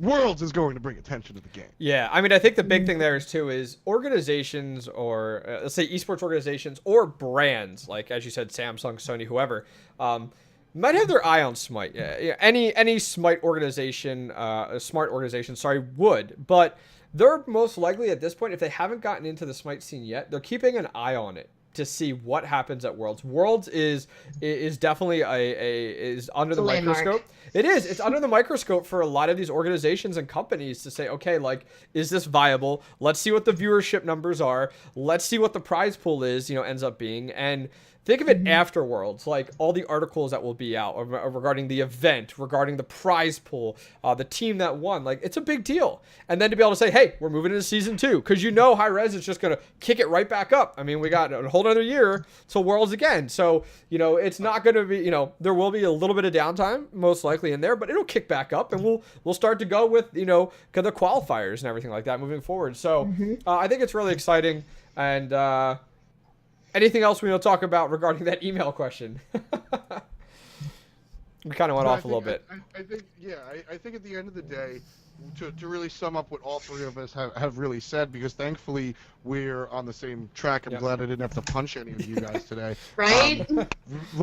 C: Worlds is going to bring attention to the game.
E: Yeah, I mean, I think the big thing there is organizations or, let's say, esports organizations or brands, like, as you said, Samsung, Sony, whoever, might have their eye on Smite. Yeah, any Smite organization, smart organization, would. But they're most likely, at this point, if they haven't gotten into the Smite scene yet, they're keeping an eye on it to see what happens at Worlds. Worlds is definitely is under the microscope. It is. It's under the microscope for a lot of these organizations and companies to say, okay, like, is this viable? Let's see what the viewership numbers are. Let's see what the prize pool is, ends up being. And Think of it afterwards, like all the articles that will be out regarding the event, regarding the prize pool, the team that won. Like, it's a big deal. And then to be able to say, hey, we're moving into season 2, because you know Hi-Rez is just going to kick it right back up. I mean, we got a whole other year till Worlds again. So, you know, it's not going to be, you know, there will be a little bit of downtime, most likely in there, but it'll kick back up, and we'll start to go with, you know, the qualifiers and everything like that moving forward. So I think it's really exciting. And anything else we want to talk about regarding that email question? We kind of went off a little bit.
C: I think, yeah, I think at the end of the day, to really sum up what all three of us have really said, because thankfully we're on the same track. I'm glad I didn't have to punch any of you guys today.
F: Right?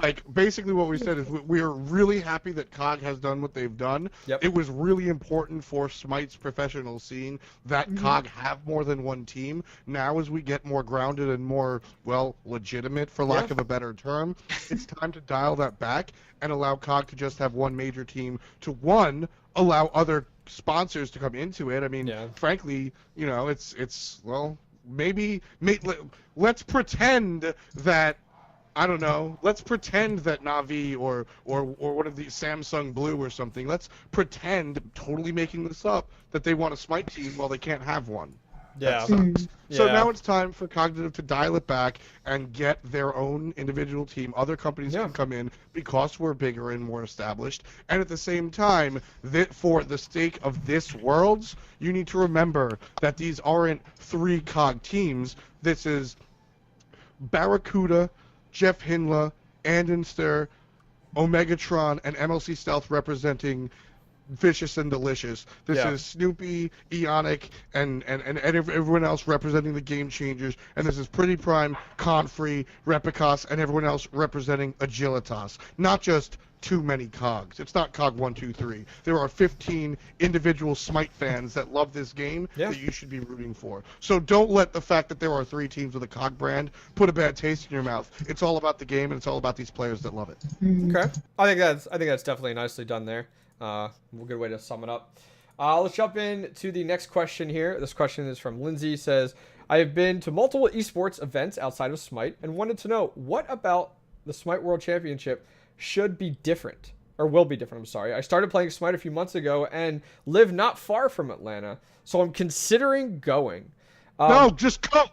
C: Like, basically what we said is we're really happy that COG has done what they've done.
E: Yep.
C: It was really important for Smite's professional scene that COG have more than one team. Now, as we get more grounded and more, well, legitimate, for lack of a better term, it's time to dial that back and allow COG to just have one major team to, one, allow other sponsors to come into it. I mean, frankly, you know, it's well, let's pretend that, I don't know, let's pretend that Navi or one of the Samsung Blue or something, let's pretend, totally making this up, that they want a Smite team while they can't have one.
E: Yeah.
C: That sucks. So now it's time for Cognitive to dial it back and get their own individual team. Other companies can come in because we're bigger and more established. And at the same time, that for the sake of this Worlds, you need to remember that these aren't 3 COG teams. This is Barracuda, Jeff Hinla, Andenster, Omegatron, and MLC Stealth representing Vicious and Delicious. This is Snoopy, Eonic, and everyone else representing the Game Changers. And this is Pretty Prime, Confree, Repicos, and everyone else representing Agilitas. Not just too many COGs. It's not COG 1, 2, 3. There are 15 individual Smite fans that love this game that you should be rooting for. So don't let the fact that there are 3 teams with a COG brand put a bad taste in your mouth. It's all about the game, and it's all about these players that love it.
E: Okay. I think that's definitely nicely done there. A good way to sum it up. Let's jump in to the next question here. This question is from Lindsay. Says, I have been to multiple esports events outside of Smite and wanted to know what about the Smite World Championship should be different, or will be different. I'm sorry. I started playing Smite a few months ago and live not far from Atlanta, so I'm considering going.
C: No, just go.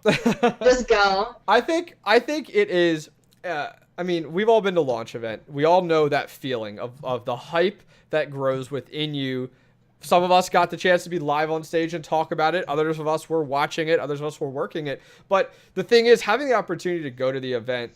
F: Just go.
E: I think it is. I mean, we've all been to launch event. We all know that feeling of the hype that grows within you. Some of us got the chance to be live on stage and talk about it. Others of us were watching it. Others of us were working it. But the thing is, having the opportunity to go to the event,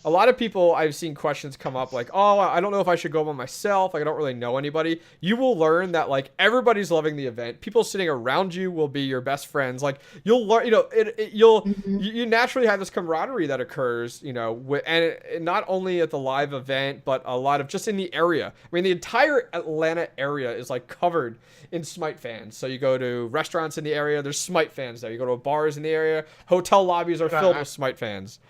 E: a lot of people, I've seen questions come up like, oh, I don't know if I should go by myself. Like, I don't really know anybody. You will learn that, like, everybody's loving the event. People sitting around you will be your best friends. Like, you'll learn, you know, you naturally have this camaraderie that occurs, you know, and not only at the live event, but a lot of just in the area. I mean, the entire Atlanta area is, like, covered in Smite fans. So you go to restaurants in the area, there's Smite fans there. You go to bars in the area, hotel lobbies are filled with Smite fans.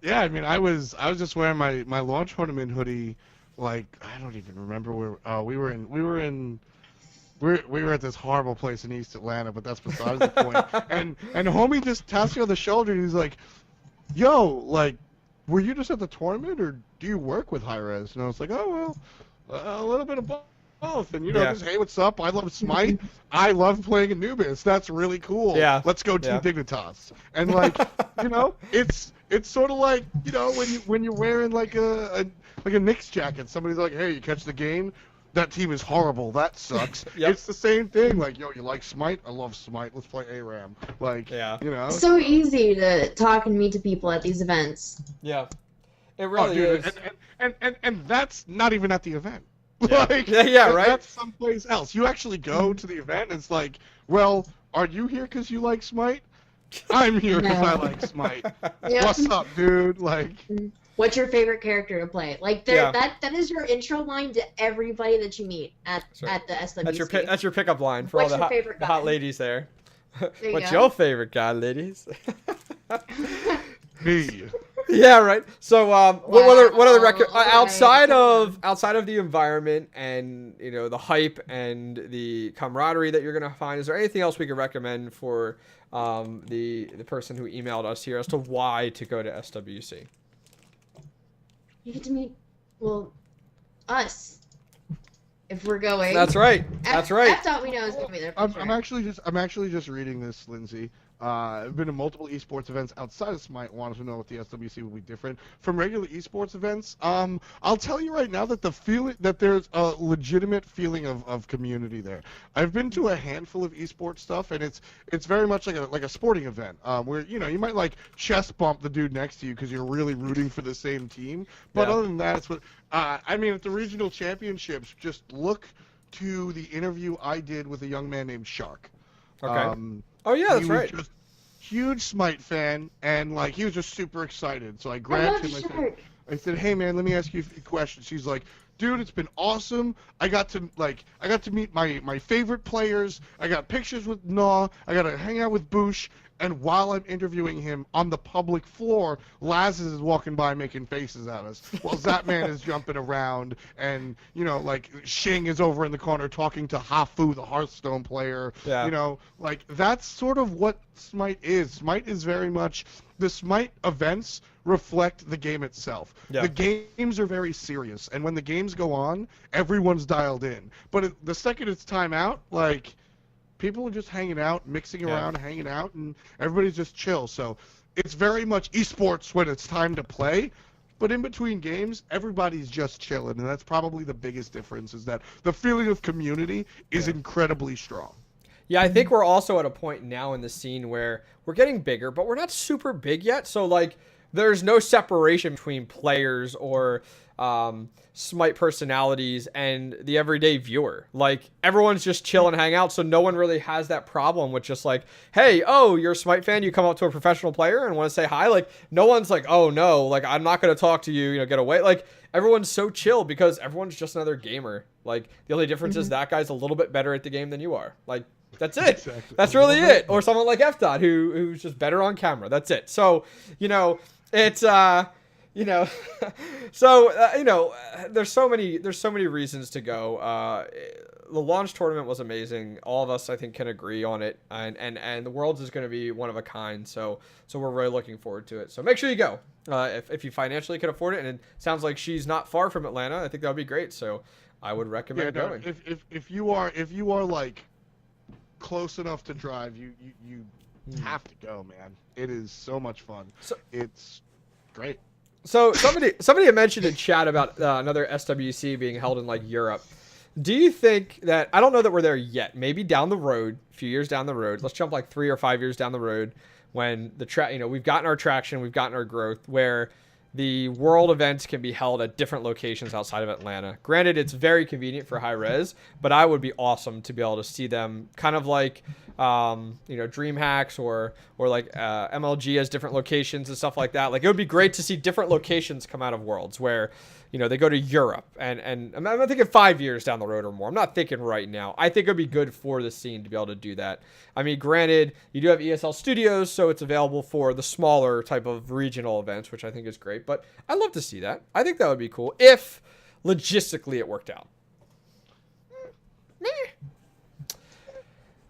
C: Yeah, I mean, I was just wearing my launch tournament hoodie, like, I don't even remember where. We were at this horrible place in East Atlanta, but that's besides the point. And homie just taps me on the shoulder and he's like, "Yo, like, were you just at the tournament or do you work with Hi-Rez?" And I was like, "Oh well, a little bit of both." And you know, just, hey, what's up? I love Smite. I love playing Anubis. That's really cool.
E: Yeah.
C: Let's go Team Dignitas. And like, you know, it's sort of like, you know, when you're wearing like a Knicks jacket, somebody's like, "Hey, you catch the game? That team is horrible. That sucks." It's the same thing. Like, yo, you like Smite? I love Smite. Let's play ARAM. Like, you know.
F: So easy to talk and meet to people at these events.
E: Yeah, it really is.
C: And that's not even at the event.
E: Yeah.
C: Like,
E: right?
C: That's someplace else. You actually go to the event and it's like, well, are you here because you like Smite? I'm here because I like Smite. What's up, dude? Like,
F: what's your favorite character to play? Like, that is your intro line to everybody that you meet at the SWC.
E: That's your pickup line for
F: What's
E: all
F: the
E: hot ladies there. What's
F: go.
E: your favorite guy, ladies?
C: me.
E: Yeah, right. So, what other record outside of the environment and, you know, the hype and the camaraderie that you're gonna find? Is there anything else we could recommend for the person who emailed us here as to why to go to SWC?
F: You get to meet, well, us. If we're going.
E: That's right. That's right.
F: That's all we know is going to be there.
C: I'm actually just reading this, Lindsay. I've been to multiple esports events outside of Smite. Wanted to know what the SWC will be different from regular esports events. I'll tell you right now that there's a legitimate feeling of community there. I've been to a handful of esports stuff, and it's very much like a sporting event, where you might like chest bump the dude next to you because you're really rooting for the same team. But other than that, it's what I mean at the regional championships. Just look to the interview I did with a young man named Shark.
E: Okay. Oh yeah, that's right.
C: Just huge Smite fan, and like he was just super excited. So I grabbed him. I said, "Hey man, let me ask you a few questions." He's like, "Dude, it's been awesome. I got to meet my favorite players. I got pictures with Gnaw. I got to hang out with Boosh." And while I'm interviewing him on the public floor, Laz is walking by making faces at us. While Zapman is jumping around, and like Shing is over in the corner talking to Hafu, the Hearthstone player.
E: Yeah.
C: Like that's sort of what Smite is. Smite is very much the Smite events reflect the game itself.
E: Yeah.
C: The games are very serious, and when the games go on, everyone's dialed in. But the second it's time out, like. People are just hanging out, mixing around, hanging out, and everybody's just chill. So it's very much esports when it's time to play, but in between games, everybody's just chilling, and that's probably the biggest difference is that the feeling of community is incredibly strong.
E: Yeah, I think we're also at a point now in the scene where we're getting bigger, but we're not super big yet. So, like, there's no separation between players or Smite personalities and the everyday viewer. Like, everyone's just chill and hang out, so no one really has that problem with just like, hey, oh, you're a Smite fan, you come up to a professional player and want to say hi. Like, no one's like, oh no, like, I'm not going to talk to you, get away. Like, everyone's so chill because everyone's just another gamer. Like, the only difference is that guy's a little bit better at the game than you are. Like, that's it.
C: Exactly.
E: That's really it. Or someone like F. who's just better on camera. That's it. So, it's there's so many reasons to go. The launch tournament was amazing. All of us, I think, can agree on it, and the Worlds is going to be one of a kind. So we're really looking forward to it. So make sure you go if you financially can afford it. And it sounds like she's not far from Atlanta. I think that would be great. So I would recommend going.
C: If you are like close enough to drive, you have to go, man. It is so much fun. It's great.
E: So somebody had mentioned in chat about another SWC being held in like Europe. Do you think that, I don't know that we're there yet, maybe down the road, a few years down the road, let's jump like 3 or 5 years down the road when we've gotten our traction, we've gotten our growth, where the world events can be held at different locations outside of Atlanta. Granted, it's very convenient for high res, but I would be awesome to be able to see them kind of like, DreamHacks or like MLG has different locations and stuff like that. Like, it would be great to see different locations come out of Worlds where, they go to Europe. And I'm not thinking 5 years down the road or more. I'm not thinking right now. I think it would be good for the scene to be able to do that. I mean, granted, you do have ESL Studios, so it's available for the smaller type of regional events, which I think is great. But I'd love to see that. I think that would be cool if logistically it worked out.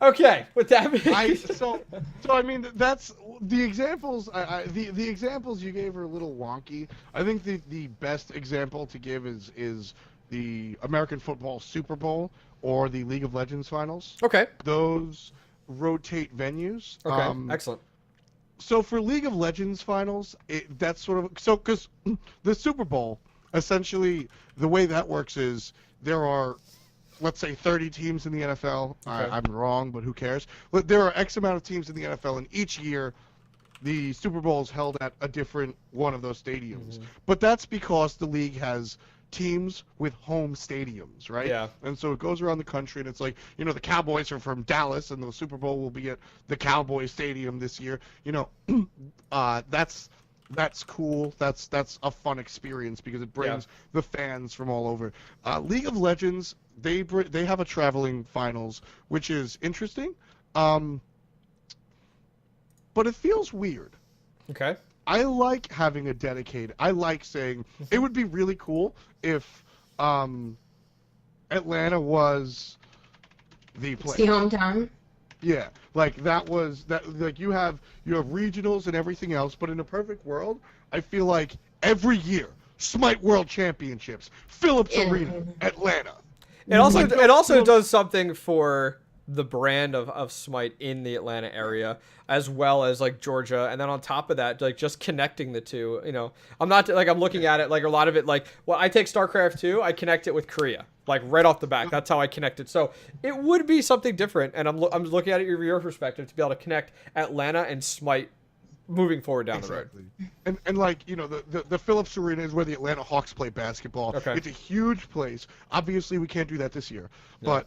E: Okay, with that being
C: I mean that's the examples. The examples you gave are a little wonky. I think the best example to give is the American Football Super Bowl or the League of Legends finals.
E: Okay.
C: Those rotate venues.
E: Okay. Excellent.
C: So for League of Legends finals, that's sort of because the Super Bowl essentially the way that works is there are, let's say, 30 teams in the NFL.
E: Okay.
C: I'm wrong, but who cares? But there are X amount of teams in the NFL, and each year the Super Bowl is held at a different one of those stadiums. But that's because the league has teams with home stadiums, right?
E: Yeah.
C: And so it goes around the country, and it's like, the Cowboys are from Dallas, and the Super Bowl will be at the Cowboys Stadium this year. That's cool. That's a fun experience because it brings the fans from all over. League of Legends, they have a traveling finals, which is interesting, but it feels weird.
E: Okay.
C: I like having a dedicated. I like saying it would be really cool if Atlanta was the place.
F: It's the hometown.
C: Yeah, like that. Like you have regionals and everything else, but in a perfect world, I feel like every year Smite World Championships, Phillips Arena, Atlanta.
E: It also does something for the brand of Smite in the Atlanta area, as well as like Georgia, and then on top of that, like just connecting the two. You know, I'm looking at it like a lot of it, like I take StarCraft 2, I connect it with Korea, like right off the bat. That's how I connect it. So it would be something different, and I'm looking at it from your perspective to be able to connect Atlanta and Smite moving forward down the road.
C: And like, you know, the Phillips Arena is where the Atlanta Hawks play basketball.
E: Okay.
C: It's a huge place. Obviously, we can't do that this year, but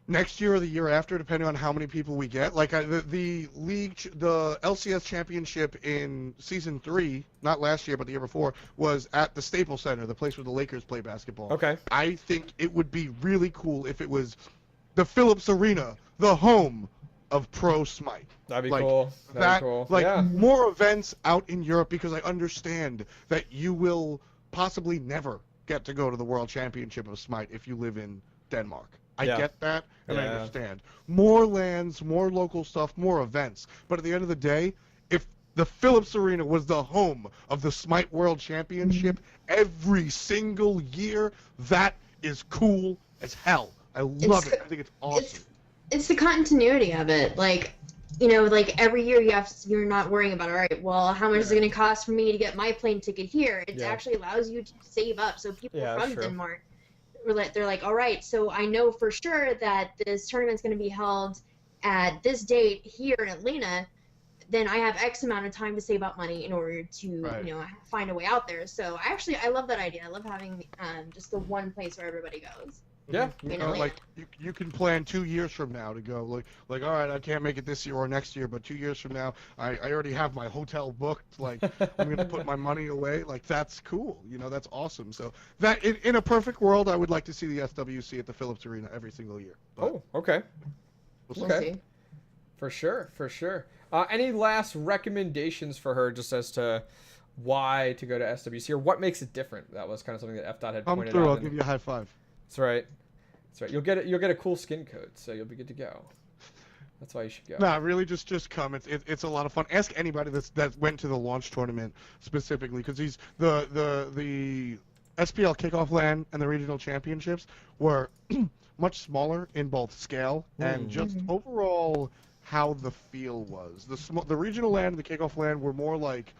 C: next year or the year after, depending on how many people we get. Like the LCS championship in season 3, not last year but the year before, was at the Staples Center, the place where the Lakers play basketball.
E: Okay.
C: I think it would be really cool if it was the Phillips Arena, the home of Pro Smite.
E: That'd be cool.
C: More events out in Europe, because I understand that you will possibly never get to go to the World Championship of Smite if you live in Denmark. I get that, and I understand. More lands, more local stuff, more events. But at the end of the day, if the Phillips Arena was the home of the Smite World Championship every single year, that is cool as hell. I love it. I think it's awesome.
F: It's the continuity of it. Like, you know, like every year you're not worrying about, all right, well, how much is it going to cost for me to get my plane ticket here? It actually allows you to save up. So people from Denmark, they're like, all right, so I know for sure that this tournament's going to be held at this date here in Atlanta. Then I have X amount of time to save up money in order to, you know, find a way out there. So I love that idea. I love having just the one place where everybody goes.
E: Yeah,
C: you know, like you can plan 2 years from now to go. Like all right, I can't make it this year or next year, but 2 years from now, I already have my hotel booked. Like I'm gonna put my money away. Like that's cool. You know, that's awesome. So that in a perfect world, I would like to see the SWC at the Phillips Arena every single year. But
E: okay.
C: We'll
E: Okay. For sure. Any last recommendations for her, just as to why to go to SWC, or what makes it different? That was kind of something that F. had pointed out.
C: I'll give you a high five.
E: That's right. You'll get a cool skin code, so you'll be good to go. That's why you should go.
C: Nah, really, just come. It's a lot of fun. Ask anybody that went to the launch tournament specifically, because these the SPL kickoff LAN and the regional championships were much smaller in both scale and just overall how the feel was. The regional LAN and the kickoff LAN were more like,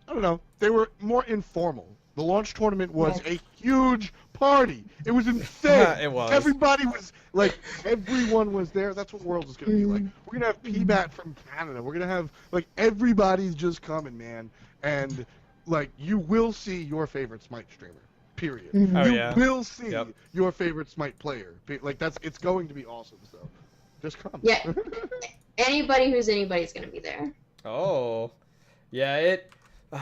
C: I don't know, they were more informal. The launch tournament was a huge party. It was insane.
E: It was.
C: Everybody was, like, everyone was there. That's what Worlds is going to be like. We're going to have PBAT from Canada. We're going to have, like, everybody's just coming, man. And, like, you will see your favorite Smite streamer, period. You will see your favorite Smite player. Like, it's going to be awesome, so just come.
F: Yeah. Anybody who's anybody's going to be there.
E: Oh. Yeah,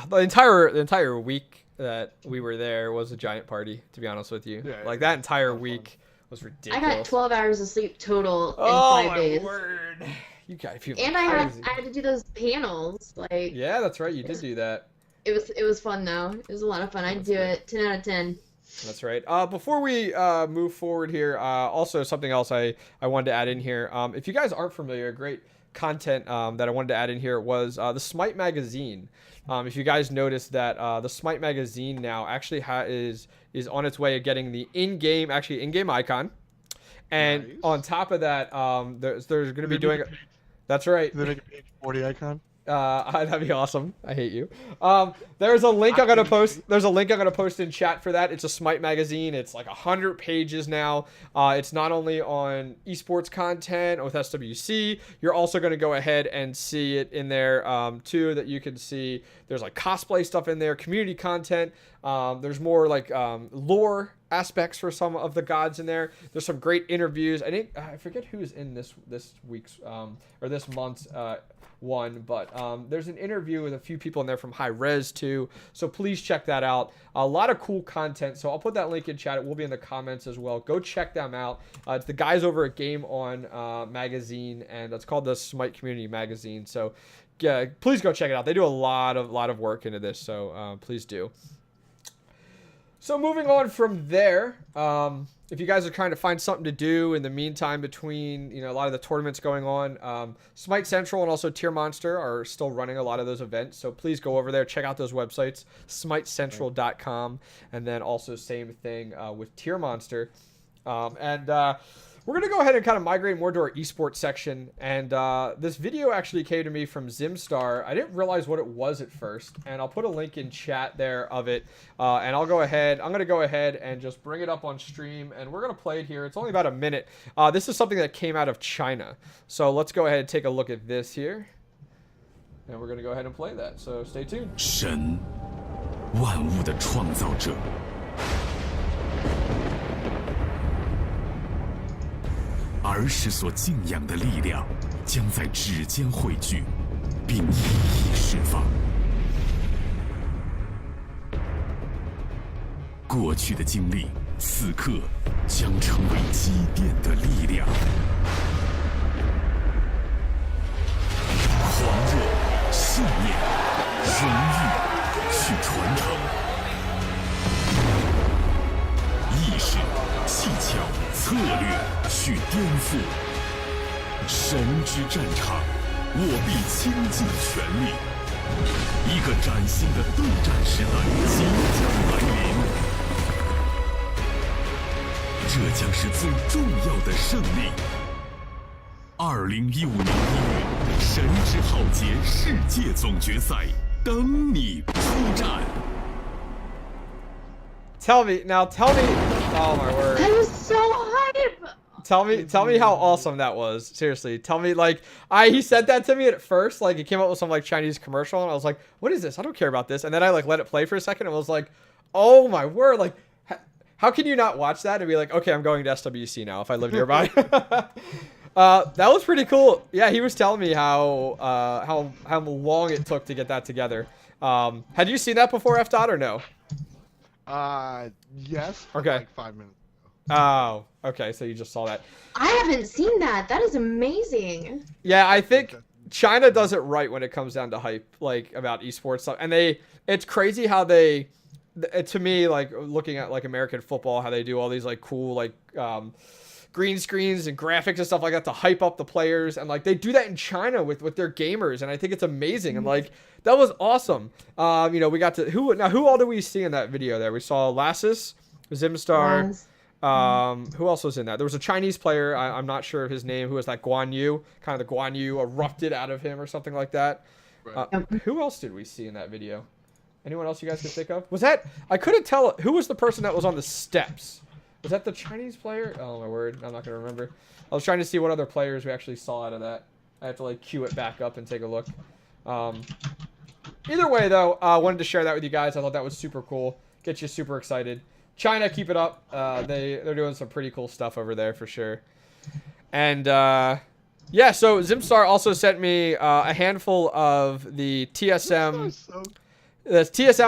E: the entire week that we were there was a giant party, to be honest with you. That entire week was ridiculous.
F: I got 12 hours of sleep total in 5 days.
E: Oh my word! You got people.
F: And I had to do those panels. Like.
E: Yeah, that's right. You did do that.
F: It was fun though. It was a lot of fun. I'd do it 10 out of 10.
E: That's right. Before we move forward here, also something else I wanted to add in here. If you guys aren't familiar, great content that I wanted to add in here was the Smite magazine. If you guys noticed that the Smite magazine now actually is on its way of getting the in-game icon, and on top of that, there's going to be doing. That's right.
C: Did they make a page 40 icon?
E: That'd be awesome. I hate you. There's a link I'm gonna post. There's a link I'm gonna post in chat for that. It's a Smite magazine. It's like 100 pages now. It's not only on esports content with SWC. You're also gonna go ahead and see it in there too. That you can see. There's like cosplay stuff in there, community content. There's more like lore aspects for some of the gods in there. There's some great interviews. I forget who's in this week's or this month's one, but there's an interview with a few people in there from High Res too, so please check that out. A lot of cool content, so I'll put that link in chat. It will be in the comments as well. Go check them out. It's the guys over at Game On magazine, and it's called the Smite Community Magazine, so yeah, please go check it out. They do a lot of work into this, so please do. So moving on from there, if you guys are trying to find something to do in the meantime between, a lot of the tournaments going on, Smite Central and also Tier Monster are still running a lot of those events. So please go over there, check out those websites, SmiteCentral.com, and then also same thing with Tier Monster. We're going to go ahead and kind of migrate more to our esports section. And this video actually came to me from Zimstar. I didn't realize what it was at first. And I'll put a link in chat there of it. And I'm going to go ahead and just bring it up on stream. And we're going to play it here. It's only about a minute. This is something that came out of China. So let's go ahead and take a look at this here. And we're going to go ahead and play that. So stay tuned.
G: 神，万物的创造者。儿时所敬仰的力量，将在指尖汇聚，并一一释放。过去的经历，此刻将成为积淀的力量。狂热、信念、荣誉，去传承。意识、技巧、策略。 去颠覆神之战场，我必倾尽全力。一个崭新的对战时代即将来临，这将是最重要的胜利。2015年1月，神之浩劫世界总决赛等你出战。
E: Tell me, oh my word.
F: That is so hype.
E: Tell me how awesome that was. Seriously, tell me, like, he said that to me at first, like, it came up with some, like, Chinese commercial, and I was like, what is this? I don't care about this. And then I, like, let it play for a second, and I was like, oh my word, like, how can you not watch that and be like, okay, I'm going to SWC now if I live nearby? That was pretty cool. Yeah, he was telling me how long it took to get that together. Had you seen that before, F. Dot, or no?
C: Yes.
E: Okay.
C: Like 5 minutes.
E: Oh, okay, so you just saw that.
F: I haven't seen that. That is amazing.
E: Yeah, I think China does it right when it comes down to hype, like, about esports stuff. And it's crazy how they, to me, like, looking at, like, American football, how they do all these, like, cool, like, green screens and graphics and stuff like that to hype up the players. And, like, they do that in China with their gamers, and I think it's amazing. And, like, that was awesome. We got to, who all did we see in that video there? We saw Lassus, Zimstar.
F: Yes.
E: Who else was in that? There was a Chinese player, I'm not sure of his name, who was like Guan Yu. Kind of the Guan Yu erupted out of him or something like that.
C: Right.
E: Who else did we see in that video? Anyone else you guys can think of? Was that, I couldn't tell, who was the person that was on the steps? Was that the Chinese player? Oh my word, I'm not going to remember. I was trying to see what other players we actually saw out of that. I have to, like, cue it back up and take a look. Either way, though, I wanted to share that with you guys. I thought that was super cool. Get you super excited. China, keep it up. They're doing some pretty cool stuff over there for sure. And yeah, so Zimstar also sent me a handful of the TSM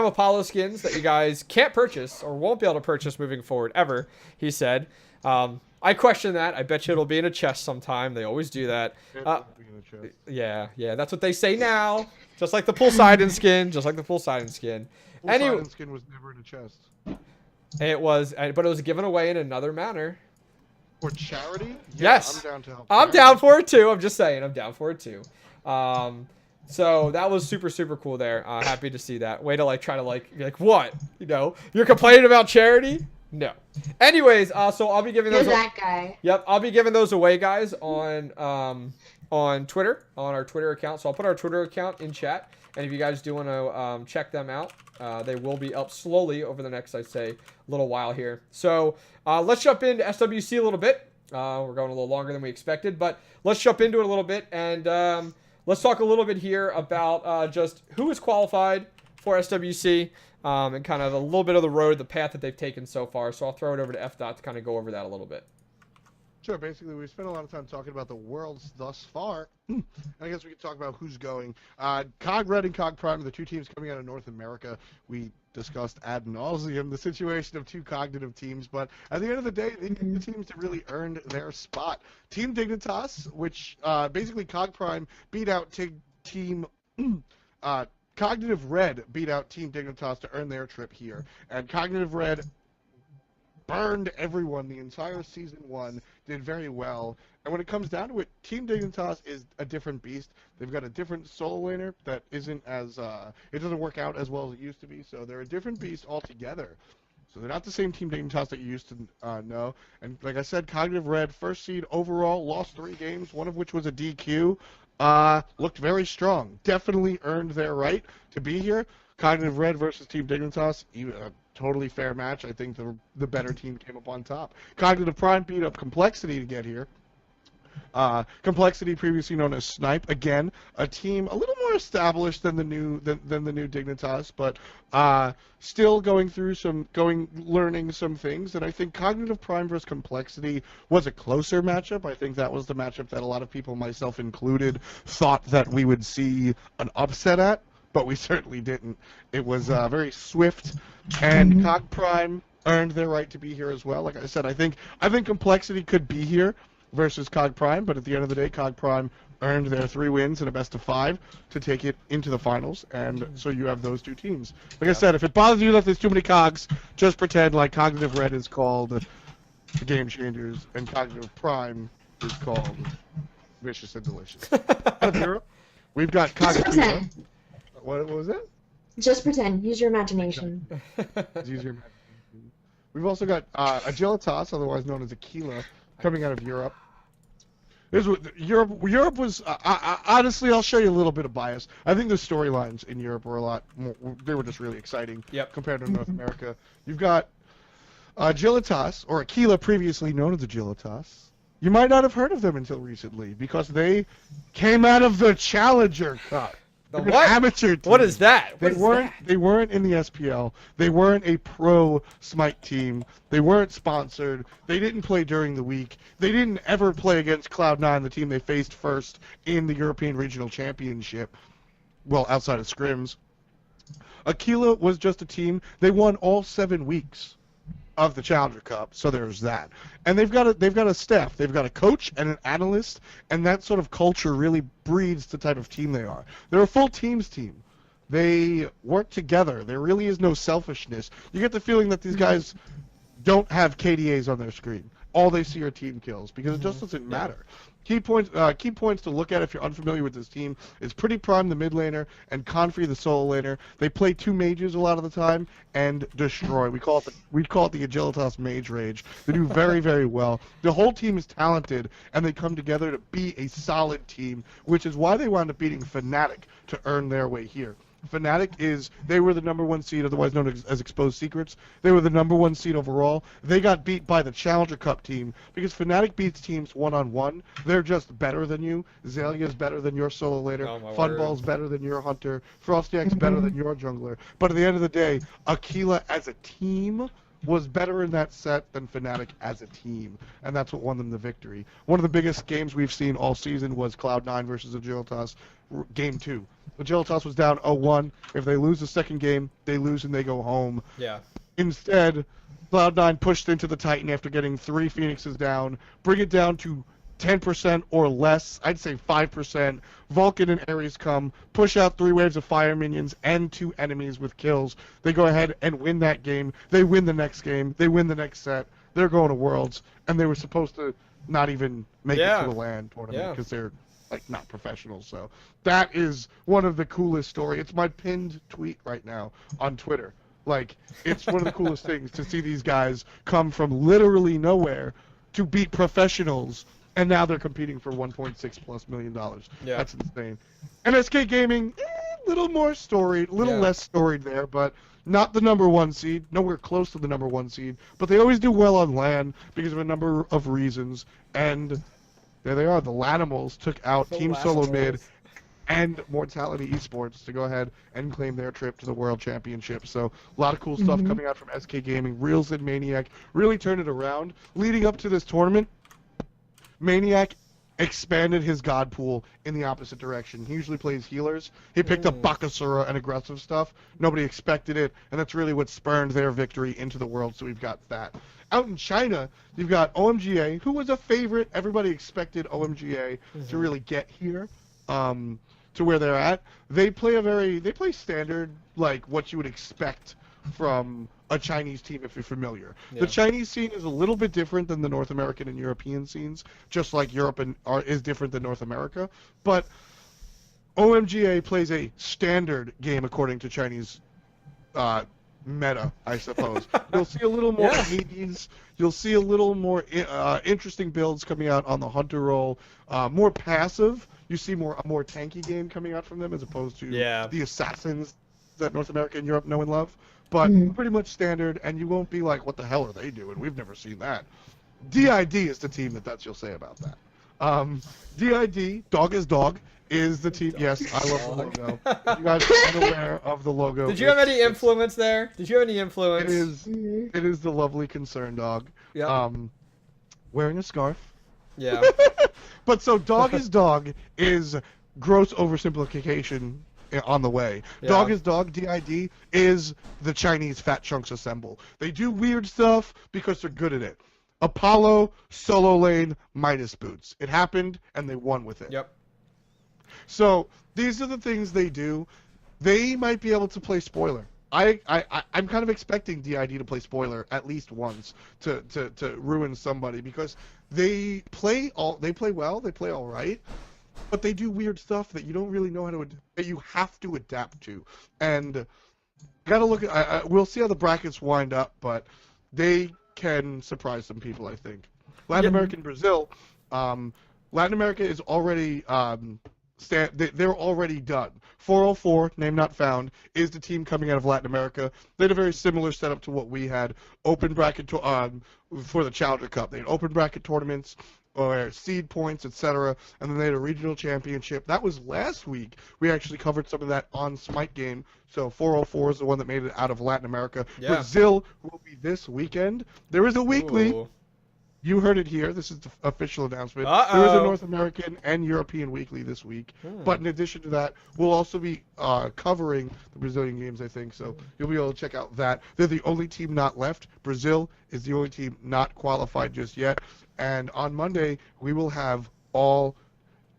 E: Apollo skins that you guys can't purchase or won't be able to purchase moving forward ever, he said. I question that. I bet you it'll be in a chest sometime. They always do that. Yeah, that's what they say now. Just like the Poseidon skin. Poseidon skin
C: skin was never in a chest.
E: It was, but it was given away in another manner.
C: For charity? Yeah,
E: yes.
C: I'm down to help.
E: I'm down for it too. I'm just saying, I'm down for it too. So that was super, super cool there. Happy to see that. Way to, like, try to, like, be like, what? You're complaining about charity? No. Anyways, so I'll be giving those.
F: You're that guy.
E: Yep, I'll be giving those away, guys, on Twitter, on our Twitter account. So I'll put our Twitter account in chat. And if you guys do want to check them out, they will be up slowly over the next, I'd say, little while here. So let's jump into SWC a little bit. We're going a little longer than we expected, but let's jump into it a little bit. And let's talk a little bit here about just who is qualified for SWC and kind of a little bit of the road, the path that they've taken so far. So I'll throw it over to F. Dot to kind of go over that a little bit.
C: Sure, basically, we spent a lot of time talking about the worlds thus far. I guess we could talk about who's going. COG Red and COG Prime are the two teams coming out of North America. We discussed ad nauseum the situation of two cognitive teams, but at the end of the day, they are the teams that really earned their spot. Team Dignitas, which basically COG Prime beat out Team Cognitive Red beat out Team Dignitas to earn their trip here, and Cognitive Red burned everyone the entire season 1, did very well. And when it comes down to it, Team Dignitas is a different beast. They've got a different solo laner that isn't as it doesn't work out as well as it used to be, so they're a different beast altogether. So they're not the same Team Dignitas that you used to know. And like I said, Cognitive Red, first seed overall, lost 3 games, one of which was a DQ. Looked very strong. Definitely earned their right to be here. Cognitive Red versus Team Dignitas, even a totally fair match. I think the better team came up on top. Cognitive Prime beat up Complexity to get here. Complexity, previously known as Snipe, again a team a little more established than the new Dignitas, but still learning some things. And I think Cognitive Prime versus Complexity was a closer matchup. I think that was the matchup that a lot of people, myself included, thought that we would see an upset at, but we certainly didn't. It was very swift, and Cog Prime earned their right to be here as well. Like I said, I think Complexity could be here versus COG Prime, but at the end of the day, COG Prime earned their 3 wins and a best of 5 to take it into the finals, and so you have those 2 teams. Like I said, if it bothers you that there's too many COGs, just pretend like Cognitive Red is called the Game Changers, and Cognitive Prime is called Vicious and Delicious. Out of Europe, we've got Cognitive. What was it?
F: Just pretend. Use your imagination.
C: Use your imagination. We've also got Agilitas, otherwise known as Aquila, coming out of Europe. Europe was honestly, I'll show you a little bit of bias. I think the storylines in Europe were a lot more, they were just really exciting compared to North America. You've got Agilitas, or Aquila, previously known as Agilitas. You might not have heard of them until recently because they came out of the Challenger Cup.
E: The what?
C: Amateur team.
E: What is that?
C: They weren't in the SPL. They weren't a pro Smite team. They weren't sponsored. They didn't play during the week. They didn't ever play against Cloud9, the team they faced first in the European Regional Championship. Well, outside of scrims. Aquila was just a team. They won all 7 weeks of the Challenger Cup, so there's that. And they've got a staff. They've got a coach and an analyst, and that sort of culture really breeds the type of team they are. They're a full teams team. They work together. There really is no selfishness. You get the feeling that these guys don't have KDAs on their screen. All they see are team kills because it just doesn't matter. Key points to look at if you're unfamiliar with this team is Pretty Prime, the mid laner, and Confrey, the solo laner. They play 2 mages a lot of the time and destroy. We call it the Agilitas Mage Rage. They do very, very well. The whole team is talented, and they come together to be a solid team, which is why they wound up beating Fnatic to earn their way here. Fnatic they were the #1 seed, otherwise known as Exposed Secrets. They were the #1 seed overall. They got beat by the Challenger Cup team because Fnatic beats teams one-on-one. They're just better than you. Zalia's better than your solo laner. Funball's better than your hunter. Frostyak's better than your jungler. But at the end of the day, Aquila as a team was better in that set than Fnatic as a team, and that's what won them the victory. One of the biggest games we've seen all season was Cloud9 versus Agilitas, Game 2. Agilitas was down 0-1. If they lose the second game, they lose and they go home.
E: Yeah.
C: Instead, Cloud9 pushed into the Titan after getting 3 Phoenixes down, bring it down to 10% or less, I'd say 5%. Vulcan and Ares come, push out 3 waves of fire minions and 2 enemies with kills. They go ahead and win that game. They win the next game. They win the next set. They're going to Worlds, and they were supposed to not even make it to the LAN tournament because they're not professionals. So that is one of the coolest stories. It's my pinned tweet right now on Twitter. It's one of the coolest things to see these guys come from literally nowhere to beat professionals. And now they're competing for $1.6+ million. Yeah. That's insane. And SK Gaming, little more storied, less storied there, but not the #1 seed, nowhere close to the #1 seed. But they always do well on LAN because of a number of reasons. And there they are. The Lanimals took out Team Solo Mid and Mortality Esports to go ahead and claim their trip to the World Championship. So a lot of cool stuff coming out from SK Gaming. Reals and Maniac really turned it around. Leading up to this tournament, Maniac expanded his god pool in the opposite direction. He usually plays healers. He picked up Bakasura and aggressive stuff. Nobody expected it, and that's really what spurned their victory into the world, so we've got that. Out in China, you've got OMGA, who was a favorite. Everybody expected OMGA to really get here. to where they're at, they play standard, like what you would expect from a Chinese team if you're familiar.
E: Yeah.
C: The Chinese scene is a little bit different than the North American and European scenes, just like Europe is different than North America. But OMGA plays a standard game according to Chinese meta, I suppose. You'll see a little more Hades. You'll see a little more interesting builds coming out on the Hunter role. More passive. You see a more tanky game coming out from them as opposed to the assassins that North America and Europe know and love. But pretty much standard, and you won't be like, what the hell are they doing? We've never seen that. DID is the team that's you'll say about that. DID, Dog is Dog, is the team. Yes, I love the logo. If you guys are unaware of the logo.
E: Did you have any influence there? Did you have any influence?
C: It is the lovely concern dog.
E: Yeah.
C: Wearing a scarf.
E: Yeah.
C: But so Dog is Dog is gross oversimplification on the way.
E: Yeah.
C: Dog is Dog, DID, is the Chinese Fat Chunks Assemble. They do weird stuff because they're good at it. Apollo, solo lane, Midas boots. It happened, and they won with it.
E: Yep.
C: So these are the things they do. They might be able to play spoiler. I'm kind of expecting DID to play spoiler at least once to ruin somebody because they play well, they play all right, but they do weird stuff that you don't really know that you have to adapt to. And gotta look at we'll see how the brackets wind up, but they can surprise some people, I think. Latin America and Brazil, Latin America is already they're already done. 404, name not found, is the team coming out of Latin America. They had a very similar setup to what we had. Open bracket for the Challenger Cup. They had open bracket tournaments, or seed points, etc. And then they had a regional championship. That was last week. We actually covered some of that on Smite game. So 404 is the one that made it out of Latin America.
E: Yeah.
C: Brazil will be this weekend. There is a weekly.
E: Ooh.
C: You heard it here. This is the official announcement.
E: Uh-oh.
C: There is a North American and European weekly this week. But in addition to that, we'll also be covering the Brazilian games, I think. So you'll be able to check out that. They're the only team not left. Brazil is the only team not qualified just yet. And on Monday, we will have all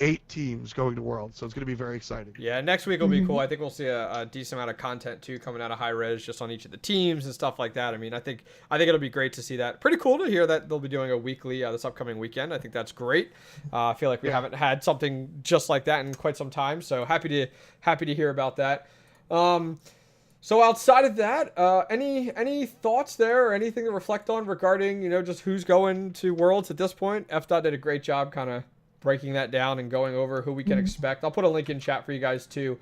C: 8 teams going to Worlds. So it's going to be very exciting.
E: Yeah, next week will be cool. I think we'll see a decent amount of content too coming out of High Res just on each of the teams and stuff like that. I mean, I think it'll be great to see that. Pretty cool to hear that they'll be doing a weekly this upcoming weekend. I think that's great. I feel like we haven't had something just like that in quite some time. So happy to hear about that. So outside of that, any thoughts there or anything to reflect on regarding, just who's going to Worlds at this point? F.Dot did a great job kind of breaking that down and going over who we can expect. I'll put a link in chat for you guys too.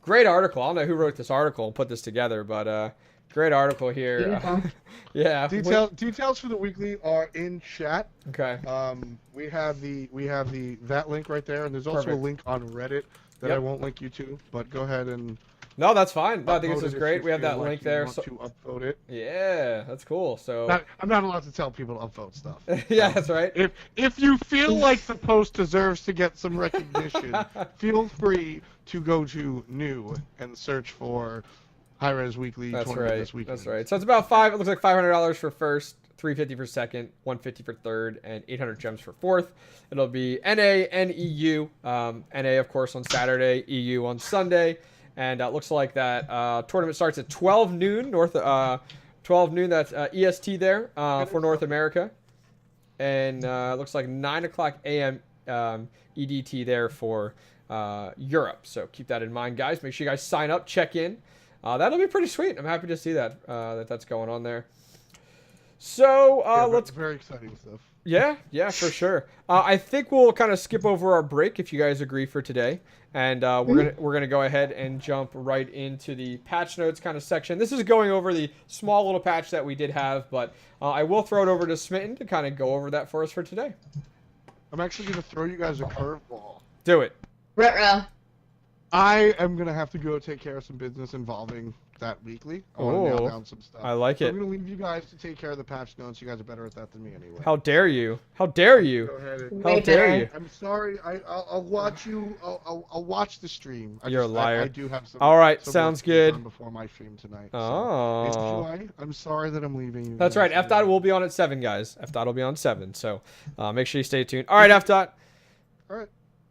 E: Great article. I don't know who wrote this article and put this together, but great article here. Yeah.
C: Details for the weekly are in chat.
E: Okay.
C: We have that link right there, and there's also a link on Reddit that I won't link you to, but go ahead and.
E: No, that's fine. No, I think this is great. We have that link there.
C: So to upvote it.
E: Yeah, that's cool. So
C: I'm not allowed to tell people to upvote stuff.
E: Yeah, that's right.
C: If you feel like the post deserves to get some recognition, feel free to go to new and search for High Res Weekly tournament this weekend.
E: That's right. So it's about it looks like $500 for first, $350 for second, $150 for third, and 800 gems for fourth. It'll be NA and EU. NA of course on Saturday, EU on Sunday. And it looks like that tournament starts at 12 noon, 12 noon, that's EST there for North America. And it looks like 9 o'clock a.m. EDT there for Europe. So keep that in mind, guys. Make sure you guys sign up, check in. That'll be pretty sweet. I'm happy to see that, that's going on there. So let's...
C: Very exciting stuff.
E: Yeah, for sure. I think we'll kind of skip over our break if you guys agree for today, and we're gonna go ahead and jump right into the patch notes kind of section. This is going over the small little patch that we did have, but I will throw it over to Smitten to kind of go over that for us for today.
C: I'm actually gonna throw you guys a curveball.
E: Do it.
F: Ruh-roh.
C: I am gonna have to go take care of some business involving that weekly. I want to nail down some stuff.
E: I like it.
C: I'm gonna leave you guys to take care of the patch notes. You guys are better at that than me anyway.
E: How dare you? How dare you?
C: Go ahead and...
E: How dare you?
C: I'm sorry. I'll watch you. I'll watch the stream.
E: You're a liar.
C: I do have some.
E: All right,
C: some
E: sounds
C: work to be done
E: good.
C: Before my stream tonight.
E: Oh.
C: So, I'm sorry that I'm leaving you.
E: That's right. F.Dot will be on at 7, guys. F.Dot will be on 7. So make sure you stay tuned. All right, F.Dot.
C: All right.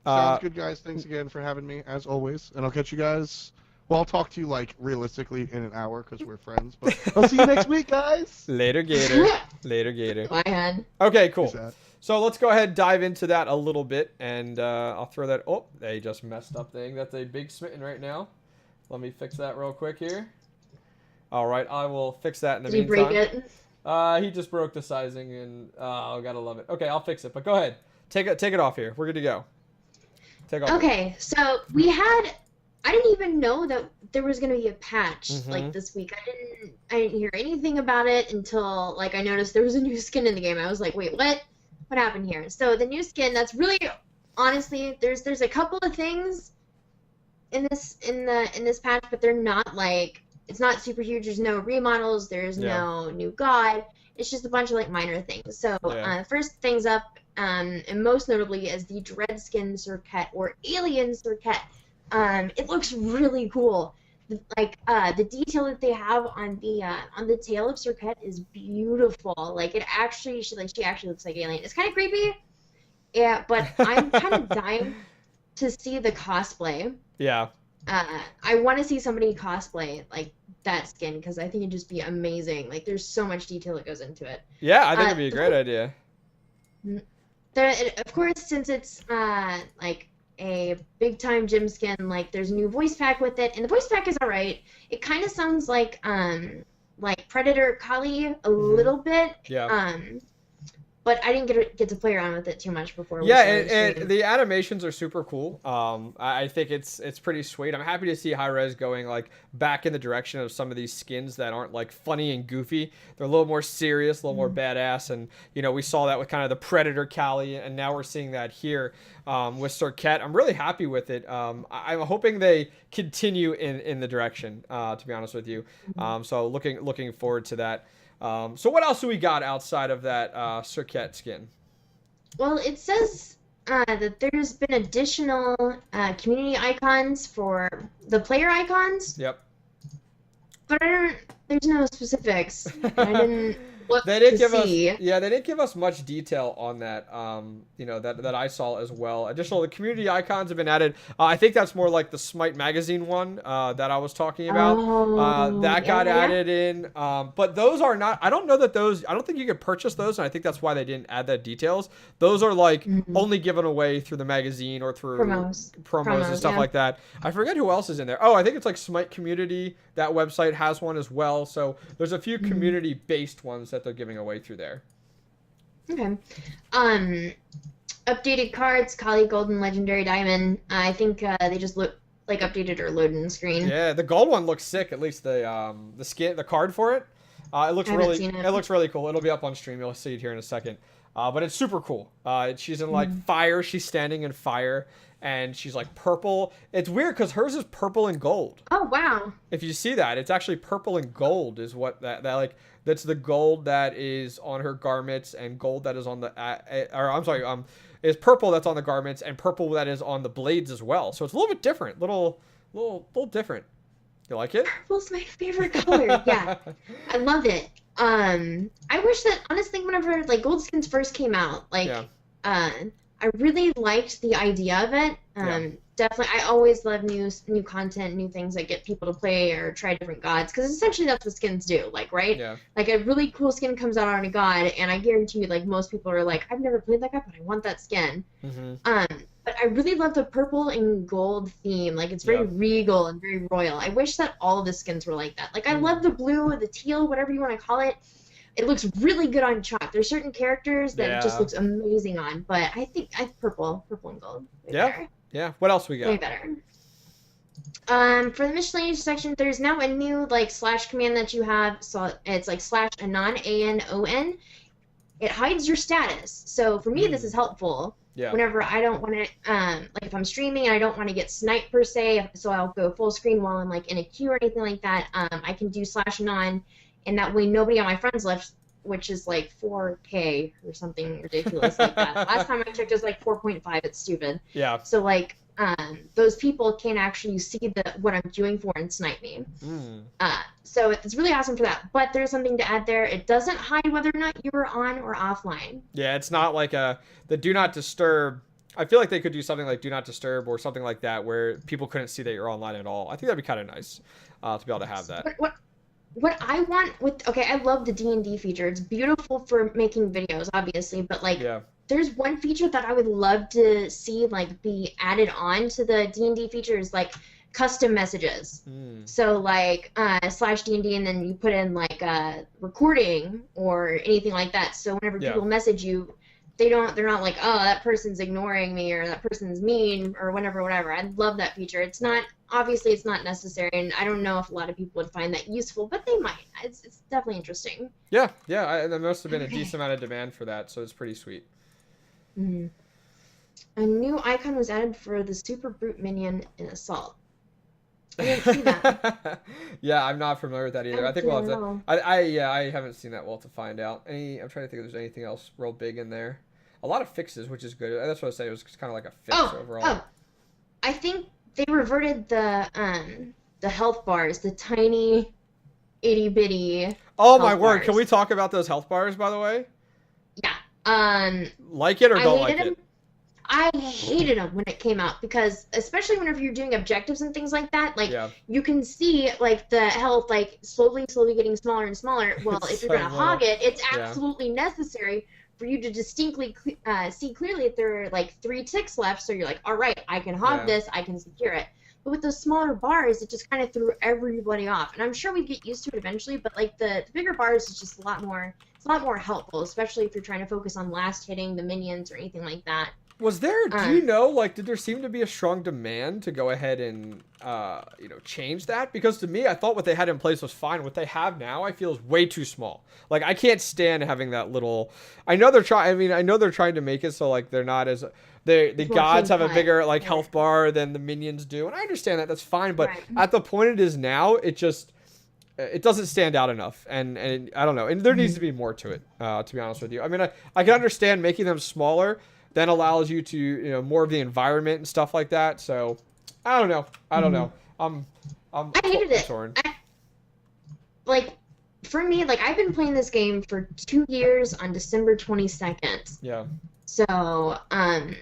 C: Sounds good, guys. Thanks again for having me, as always. And I'll catch you guys. Well, I'll talk to you, like, realistically in an hour because we're friends. But I'll see you next week, guys.
E: Later, Gator. Later, Gator.
F: My hand.
E: Okay, cool. So let's go ahead and dive into that a little bit. And I'll throw that... Oh, they just messed up thing. That's a big smitten right now. Let me fix that real quick here. All right, I will fix that in the meantime.
F: Did you break it?
E: He just broke the sizing, and gotta love it. Okay, I'll fix it. But go ahead. Take it off here. We're good to go. Take off.
F: Okay, so we had... I didn't even know that there was gonna be a patch like this week. I didn't hear anything about it until like I noticed there was a new skin in the game. I was like, wait, what? What happened here? So the new skin, that's really honestly, there's a couple of things in this patch, but they're not like, it's not super huge. There's no remodels. There's no new god. It's just a bunch of like minor things. So first things up, and most notably is the Dread Skin Circuit or Alien Circuit. It looks really cool. Like the detail that they have on the tail of Circuit is beautiful. Like it actually, she actually looks like Alien. It's kind of creepy, yeah. But I'm kind of dying to see the cosplay.
E: Yeah.
F: I want to see somebody cosplay like that skin because I think it'd just be amazing. Like there's so much detail that goes into it.
E: Yeah, I think it'd be a great idea.
F: Of course, since it's like a big time gym skin, like there's a new voice pack with it, and the voice pack is alright. It kind of sounds like Predator Kali a little bit.
E: Yeah.
F: But I didn't get to play around with it too much before.
E: Yeah, and the animations are super cool. I think it's pretty sweet. I'm happy to see Hi-Rez going like back in the direction of some of these skins that aren't like funny and goofy. They're a little more serious, a little more badass. And you know, we saw that with kind of the Predator Kali, and now we're seeing that here with Circuit. I'm really happy with it. I'm hoping they continue in the direction. To be honest with you, so looking forward to that. So what else do we got outside of that Circuit skin?
F: Well, it says that there's been additional community icons for the player icons.
E: Yep.
F: But there's no specifics. I didn't look
E: they didn't
F: to
E: give
F: see.
E: us they didn't give us much detail on that. You know, that I saw as well. Additional the community icons have been added. I think that's more like the Smite magazine one that I was talking about. That got added in. But those are not, I don't know that those, I don't think you could purchase those, and I think that's why they didn't add that details. Those are like only given away through the magazine or through promos and stuff like that. I forget who else is in there. Oh, I think it's like Smite Community. That website has one as well. So there's a few community-based ones that they're giving away through there.
F: Okay. Updated cards, Kali Golden Legendary Diamond. I think they just updated her loading screen.
E: Yeah, the gold one looks sick. At least the card for it. It looks really cool. It'll be up on stream. You'll see it here in a second. But it's super cool. She's in like fire. She's standing in fire. And she's like purple. It's weird because hers is purple and gold.
F: Oh wow! If
E: you see that, it's actually purple and gold is what that's the gold that is on her garments and gold that is on the is purple that's on the garments and purple that is on the blades as well. So it's a little bit different, little different. You like it?
F: Purple's my favorite color. Yeah, I love it. I wish that honestly, whenever like gold skins first came out, I really liked the idea of it. Definitely, I always love new content, new things that get people to play or try different gods, because essentially that's what skins do, like, right? Yeah. Like, a really cool skin comes out on a god, and I guarantee you, like, most people are like, I've never played that god, but I want that skin. But I really love the purple and gold theme. Like, it's very regal and very royal. I wish that all of the skins were like that. Like, I love the blue, the teal, whatever you want to call it. It looks really good on chalk. There's certain characters that it just looks amazing on, but I think purple and gold. Better.
E: Yeah. What else we got?
F: Way better. For the miscellaneous section, there's now a new like slash command that you have. So it's like /anon, ANON. It hides your status. So for me, this is helpful. Yeah. Whenever I don't want to, like if I'm streaming and I don't want to get sniped per se, so I'll go full screen while I'm like in a queue or anything like that. I can do /anon. And that way nobody on my friends list, which is like 4K or something ridiculous like that. Last time I checked, it was like 4.5. It's stupid. Yeah. So like those people can actually see what I'm queuing for and snipe me. So it's really awesome for that. But there's something to add there. It doesn't hide whether or not you're on or offline.
E: Yeah, it's not like the do not disturb I feel like they could do something like Do Not Disturb or something like that where people couldn't see that you're online at all. I think that'd be kind of nice to be able to have that.
F: What I want with I love the D&D feature. It's beautiful for making videos, obviously, but like there's one feature that I would love to see like be added on to the D&D features, like custom messages. So like /D&D, and then you put in like a recording or anything like that. So whenever people message you, they're not like, oh, that person's ignoring me or that person's mean or whatever. I love that feature. It's not necessary, and I don't know if a lot of people would find that useful, but they might. It's definitely interesting.
E: Yeah, there must have been a decent amount of demand for that, so it's pretty sweet.
F: A new icon was added for the Super Brute minion in Assault. I didn't see that.
E: Yeah, I'm not familiar with that either. I think we'll have to. I haven't seen that. We'll have to find out. I'm trying to think if there's anything else real big in there. A lot of fixes, which is good. That's what I say. It was kind of like a fix overall. Oh,
F: I think they reverted the health bars, the tiny, itty bitty.
E: Oh my word! Can we talk about those health bars, by the way?
F: Yeah.
E: Like it or don't like it?
F: I hated them when it came out because, especially whenever you're doing objectives and things like that, like you can see like the health like slowly getting smaller and smaller. Well, if you're gonna hog it, it's absolutely necessary for you to distinctly see clearly if there are like 3 ticks left. So you're like, all right, I can hog this, I can secure it. But with those smaller bars, it just kind of threw everybody off. And I'm sure we'd get used to it eventually, but like the bigger bars is just a lot more helpful, especially if you're trying to focus on last hitting the minions or anything like that.
E: Was there, do you know, like, did there seem to be a strong demand to go ahead and, change that? Because to me, I thought what they had in place was fine. What they have now, I feel, is way too small. Like, I can't stand having that little, I know they're trying to make it so, like, they're not as, the gods have a bigger, like, health bar than the minions do. And I understand that, that's fine. But at the point it is now, it doesn't stand out enough. And I don't know. And there needs to be more to it, to be honest with you. I mean, I can understand making them smaller. Then allows you to, more of the environment and stuff like that. So, I don't know. I hated it. Torn.
F: Like, for me, like, I've been playing this game for 2 years on December 22nd.
E: Yeah.
F: So, I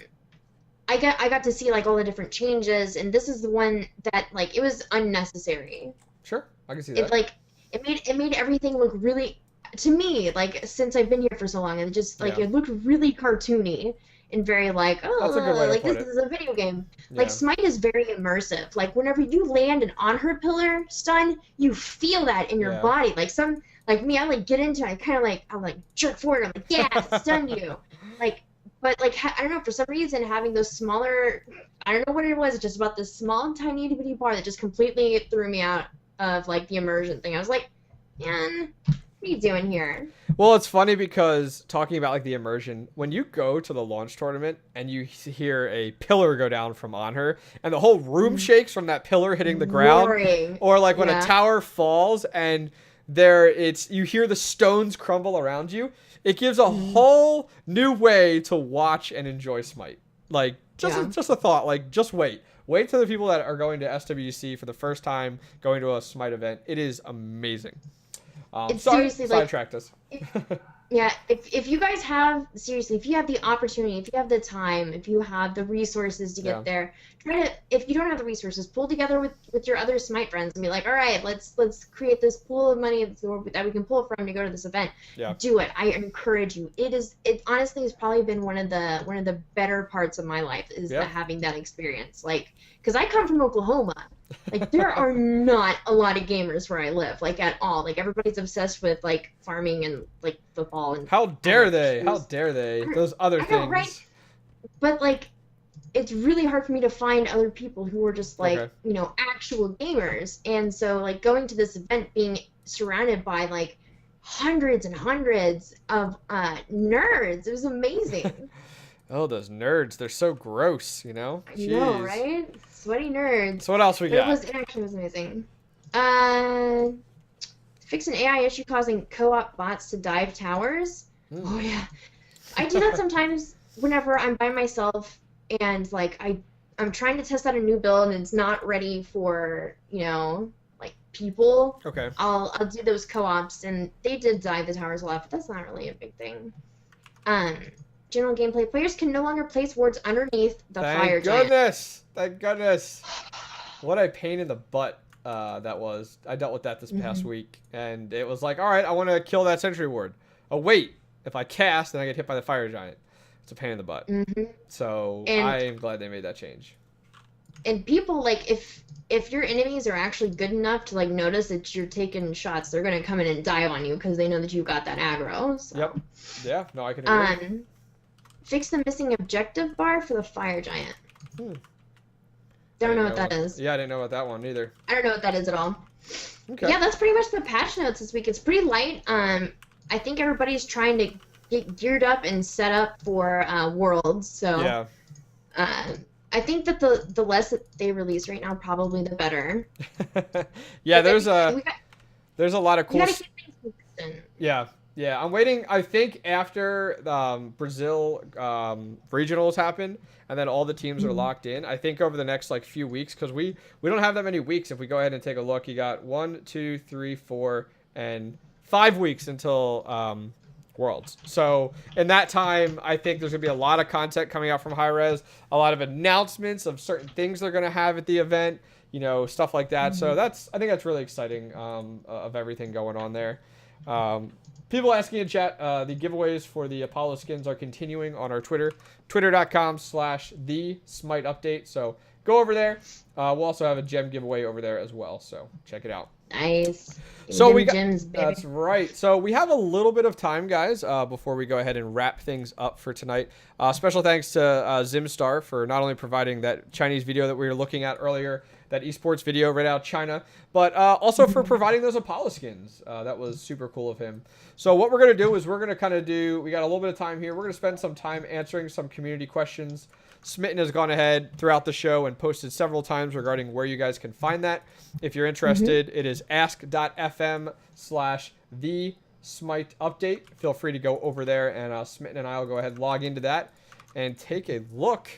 F: got to see, like, all the different changes, and this is the one that, like, it was unnecessary.
E: Sure, I can see that.
F: It made everything look really, to me, like, since I've been here for so long, it just, like, it looked really cartoony. And very like, this is a video game. Yeah. Like, Smite is very immersive. Like, whenever you land an on-her pillar stun, you feel that in your body. Like me, I like get into it, I like jerk forward, I'm like, yeah, I stunned you. Like, but like, I don't know, for some reason, having those smaller, I don't know what it was, just about this small, tiny, itty bitty bar that just completely threw me out of like the immersion thing. I was like, man, what are you doing here?
E: Well, it's funny because talking about like the immersion, when you go to the launch tournament and you hear a pillar go down from on her and the whole room shakes from that pillar hitting the ground, or like when a tower falls and you hear the stones crumble around you, it gives a whole new way to watch and enjoy Smite. Like just a thought, like just wait till the people that are going to SWC for the first time going to a Smite event. It is amazing.
F: It's seriously
E: sidetracked us.
F: If you guys have, seriously, if you have the opportunity, if you have the time, if you have the resources to get there, if you don't have the resources, pull together with your other Smite friends and be like, all right, let's create this pool of money that we can pull from to go to this event. Do it. I encourage you. It honestly has probably been one of the better parts of my life is having that experience. Like, because I come from Oklahoma. Like, there are not a lot of gamers where I live, like, at all. Like, everybody's obsessed with, like, farming and, like, football. And
E: How dare they? How dare they? Those other things. Know, right?
F: But, like, it's really hard for me to find other people who are just, like, actual gamers. And so, like, going to this event, being surrounded by, like, hundreds and hundreds of nerds, it was amazing.
E: Oh, those nerds. They're so gross, you know?
F: I know, right? Sweaty nerds.
E: So what else we got?
F: It actually was amazing. Fix an AI issue causing co-op bots to dive towers. Oh, yeah. I do that sometimes whenever I'm by myself and, like, I'm trying to test out a new build and it's not ready for, like, people.
E: Okay.
F: I'll do those co-ops, and they did dive the towers a lot, but that's not really a big thing. general gameplay. Players can no longer place wards underneath the fire giant.
E: Thank goodness. What a pain in the butt that was. I dealt with that this past week, and it was like, all right, I want to kill that sentry ward. Oh wait, if I cast, then I get hit by the fire giant. It's a pain in the butt. So I am glad they made that change.
F: And people, like, if your enemies are actually good enough to, like, notice that you're taking shots, they're going to come in and dive on you because they know that you've got that aggro. So.
E: Yep. Yeah, no, I can agree.
F: Fix the missing objective bar for the fire giant. Don't know what that is.
E: Yeah, I didn't know about that one either.
F: I don't know what that is at all.
E: Okay.
F: Yeah, that's pretty much the patch notes this week. It's pretty light. I think everybody's trying to get geared up and set up for Worlds. So
E: yeah.
F: I think that the less that they release right now, probably the better.
E: Yeah, there's a lot of cool.
F: We gotta keep things consistent.
E: Yeah. Yeah, I'm waiting. I think after Brazil regionals happen and then all the teams are locked in, I think over the next like few weeks, because we don't have that many weeks. If we go ahead and take a look, you got 1, 2, 3, 4, and 5 weeks until Worlds. So in that time, I think there's gonna be a lot of content coming out from Hi-Rez, a lot of announcements of certain things they're gonna have at the event, you know, stuff like that. So I think that's really exciting of everything going on there. People asking in chat, the giveaways for the Apollo skins are continuing on our Twitter, twitter.com/the-SmiteUpdate. So go over there. We'll also have a gem giveaway over there as well. So check it out.
F: Nice.
E: So we got,
F: gems, baby.
E: That's right. So we have a little bit of time, guys, before we go ahead and wrap things up for tonight. Special thanks to Zimstar for not only providing that Chinese video that we were looking at earlier, that esports video right out of China, but also for providing those Apollo skins. That was super cool of him. So what we're going to do is we're going to kind of we got a little bit of time here. We're going to spend some time answering some community questions. Smitten has gone ahead throughout the show and posted several times regarding where you guys can find that. If you're interested, it is ask.fm/the-SmiteUpdate. Feel free to go over there, and Smitten and I will go ahead and log into that and take a look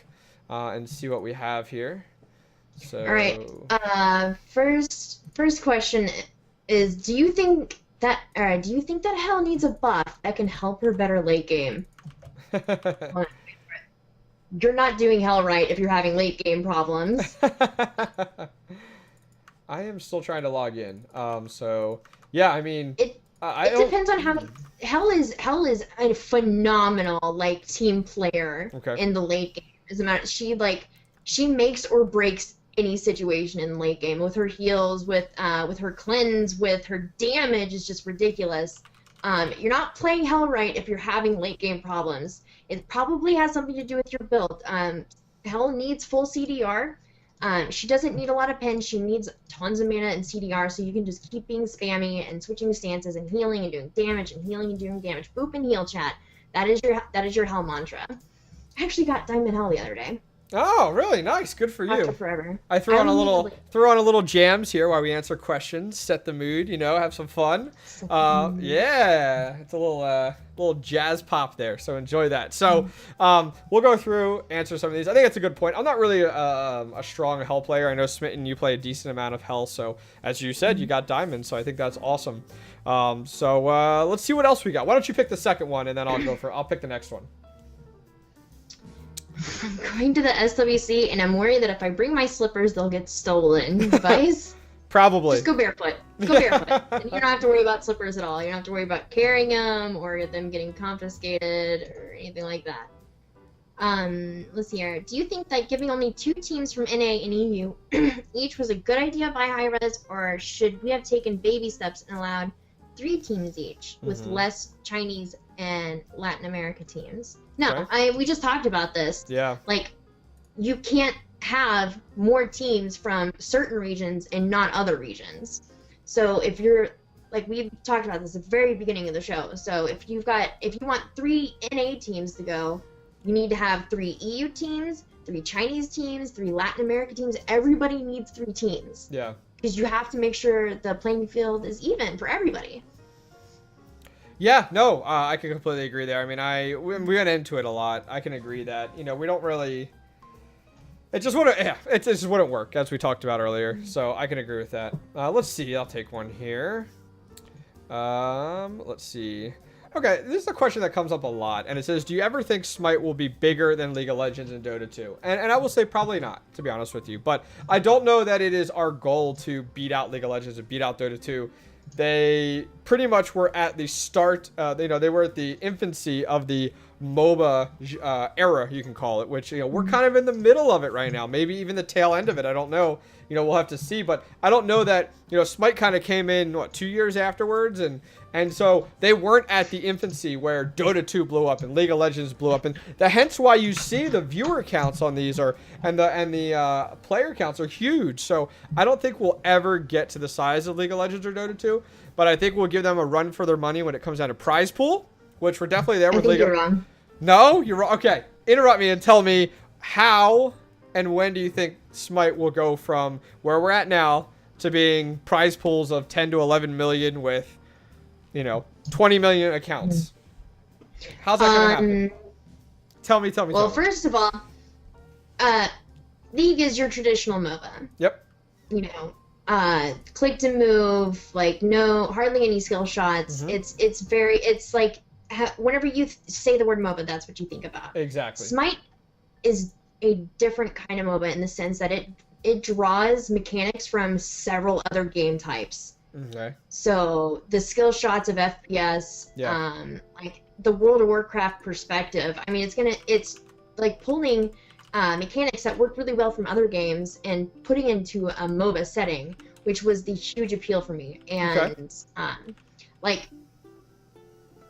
E: and see what we have here. So,
F: all right. First question is: Do you think that Hell needs a buff that can help her better late game? You're not doing Hell right if you're having late game problems.
E: I am still trying to log in. So yeah, I mean,
F: it depends on how. Hell is a phenomenal like team player in the late game. As a matter, she makes or breaks any situation in the late game with her heals, with her cleanse, with her damage is just ridiculous. You're not playing Hell right if you're having late game problems. It probably has something to do with your build. Hell needs full CDR. She doesn't need a lot of pens. She needs tons of mana and CDR, so you can just keep being spammy and switching stances and healing and doing damage and healing and doing damage. Boop and heal, chat. That is your Hell mantra. I actually got Diamond Hell the other day.
E: Oh, really? Nice. Good for you.
F: After forever.
E: I throw on a little jams here while we answer questions, set the mood, have some fun. Yeah, it's a little jazz pop there, so enjoy that. So we'll go through, answer some of these. I think that's a good point. I'm not really a strong Hell player. I know Smitten, you play a decent amount of Hell, so as you said, you got Diamond, so I think that's awesome. So let's see what else we got. Why don't you pick the second one, and then I'll pick the next one.
F: I'm going to the SWC, and I'm worried that if I bring my slippers, they'll get stolen. Advice?
E: Probably.
F: Just go barefoot. Go barefoot. And you don't have to worry about slippers at all. You don't have to worry about carrying them or them getting confiscated or anything like that. Let's see here. Do you think that giving only 2 teams from NA and EU each was a good idea by Hi-Rez, or should we have taken baby steps and allowed 3 teams each with less Chinese and Latin America teams? No, we just talked about this.
E: Yeah.
F: Like, you can't have more teams from certain regions and not other regions. So if you're, like we talked about this at the very beginning of the show. So if you want 3 NA teams to go, you need to have 3 EU teams, 3 Chinese teams, 3 Latin America teams. Everybody needs 3 teams.
E: Yeah.
F: Because you have to make sure the playing field is even for everybody.
E: Yeah, no, I can completely agree there. I mean, we went into it a lot. I can agree that, we don't really... It just wouldn't work, as we talked about earlier. So I can agree with that. Let's see. I'll take one here. Let's see. Okay, this is a question that comes up a lot, and it says, do you ever think Smite will be bigger than League of Legends and Dota 2? And I will say probably not, to be honest with you. But I don't know that it is our goal to beat out League of Legends and beat out Dota 2. They pretty much were at the start, they were at the infancy of the MOBA era, you can call it, which, we're kind of in the middle of it right now. Maybe even the tail end of it, I don't know. We'll have to see. But I don't know that, Smite kind of came in, 2 years afterwards, and so they weren't at the infancy where Dota 2 blew up and League of Legends blew up, and hence why you see the viewer counts on these and the player counts are huge. So I don't think we'll ever get to the size of League of Legends or Dota 2, but I think we'll give them a run for their money when it comes down to prize pool, which we're definitely there with League.
F: You're wrong.
E: No, you're wrong. Okay, interrupt me and tell me how and when do you think Smite will go from where we're at now to being prize pools of 10 to 11 million with 20 million accounts? How's that gonna happen? Tell me.
F: Well, first of all, League is your traditional MOBA.
E: Yep.
F: Click to move, like hardly any skill shots. Mm-hmm. It's like whenever you say the word MOBA, that's what you think about.
E: Exactly.
F: Smite is a different kind of MOBA in the sense that it draws mechanics from several other game types.
E: Okay.
F: So the skill shots of FPS, like the World of Warcraft perspective. I mean, it's like pulling mechanics that worked really well from other games and putting into a MOBA setting, which was the huge appeal for me. And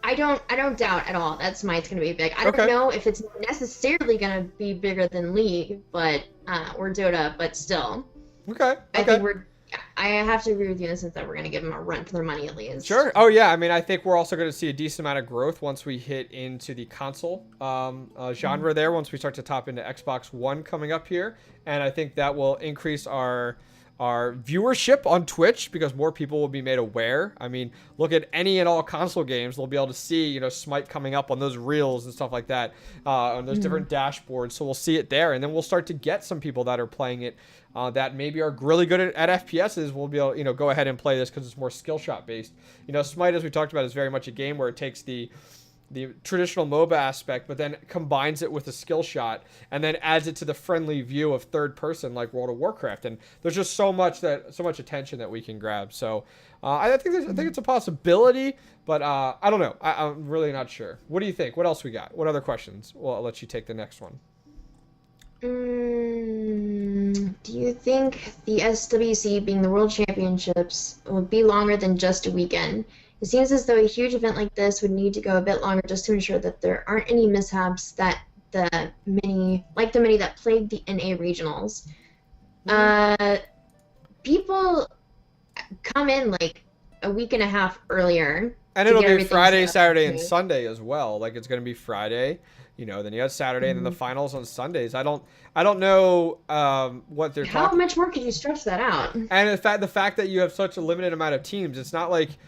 F: I don't doubt at all that Smite's gonna be big. I don't know if it's necessarily gonna be bigger than League, but or Dota, but still.
E: Okay.
F: I think I have to agree with you in the sense that we're going to give them a run for their money at least.
E: Sure. Oh, yeah. I mean, I think we're also going to see a decent amount of growth once we hit into the console genre there, once we start to top into Xbox One coming up here. And I think that will increase our viewership on Twitch because more people will be made aware. I mean, look at any and all console games. They'll be able to see, Smite coming up on those reels and stuff like that, on those different dashboards. So we'll see it there. And then we'll start to get some people that are playing it that maybe are really good at FPSs. We'll be able, go ahead and play this because it's more skill shot based. Smite, as we talked about, is very much a game where it takes the traditional MOBA aspect, but then combines it with a skill shot and then adds it to the friendly view of third person like World of Warcraft. And there's just so much attention that we can grab. So I think it's a possibility, but I don't know. I'm really not sure. What do you think? What else we got? What other questions? Well, I'll let you take the next one.
F: Do you think the SWC, being the World Championships, would be longer than just a weekend? It seems as though a huge event like this would need to go a bit longer just to ensure that there aren't any mishaps that the many that plagued the NA regionals. People come in like a week and a half earlier.
E: And it'll be Friday, Saturday, and Sunday as well. Like, it's going to be Friday, then you have Saturday, and then the finals on Sundays. I don't know what they're talking.
F: How much more could you stretch that out?
E: And the fact that you have such a limited amount of teams, it's not like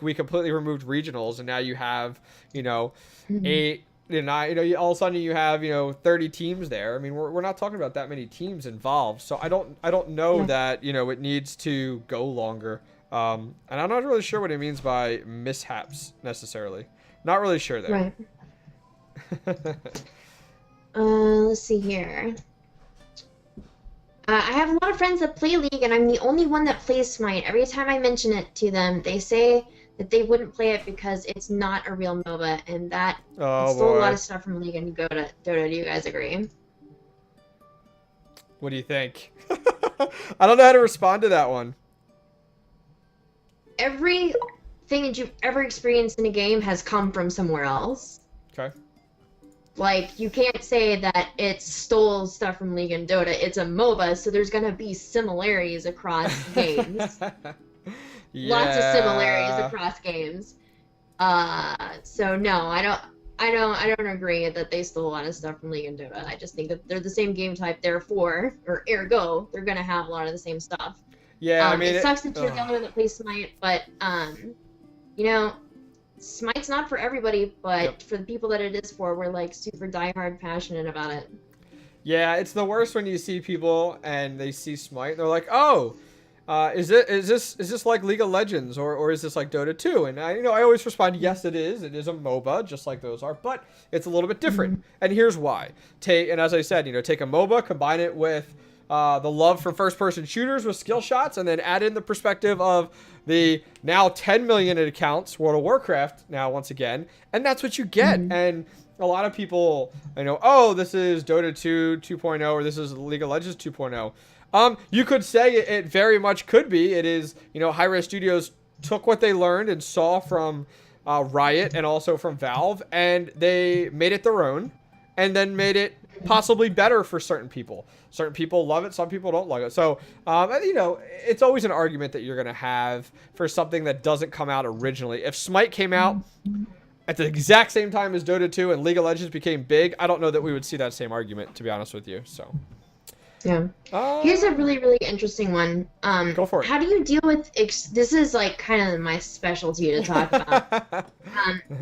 E: we completely removed regionals and now you have 8, 9, all of a sudden you have 30 teams there. I mean, we're not talking about that many teams involved, so I don't know that it needs to go longer. And I'm not really sure what it means by mishaps necessarily. Not really sure there.
F: Right. Let's see here. I have a lot of friends that play League, and I'm the only one that plays Smite. Every time I mention it to them, they say that they wouldn't play it because it's not a real MOBA, and that stole a lot of stuff from League and Dota. Do you guys agree?
E: What do you think? I don't know how to respond to that one.
F: Everything that you've ever experienced in a game has come from somewhere else.
E: Okay.
F: Like, you can't say that it stole stuff from League and Dota. It's a MOBA, so there's gonna be similarities across games. Lots of similarities across games. So no, I don't agree that they stole a lot of stuff from League and Dota. I just think that they're the same game type, therefore, or ergo, they're gonna have a lot of the same stuff.
E: Yeah, I mean,
F: it sucks that you're the only one that plays Smite, but Smite's not for everybody, but for the people that it is for, we're like super diehard passionate about it.
E: Yeah, it's the worst when you see people and they see Smite and they're like, oh, is this like League of Legends or is this like Dota 2? And I always respond, yes, it is. It is a MOBA, just like those are, but it's a little bit different. And here's why. And as I said, take a MOBA, combine it with the love for first-person shooters with skill shots, and then add in the perspective of the now 10 million accounts World of Warcraft now once again, and that's what you get. And a lot of people, oh, this is Dota 2 2.0 or this is League of Legends 2.0. You could say it very much could be. It is, Hi-Res Studios took what they learned and saw from Riot and also from Valve, and they made it their own, and then made it possibly better for certain people. Certain people love it, some people don't love it. So, it's always an argument that you're going to have for something that doesn't come out originally. If Smite came out at the exact same time as Dota 2 and League of Legends became big, I don't know that we would see that same argument, to be honest with you. So,
F: yeah. Here's a really, really interesting one.
E: Go for it.
F: How do you deal with this is like kind of my specialty to talk about.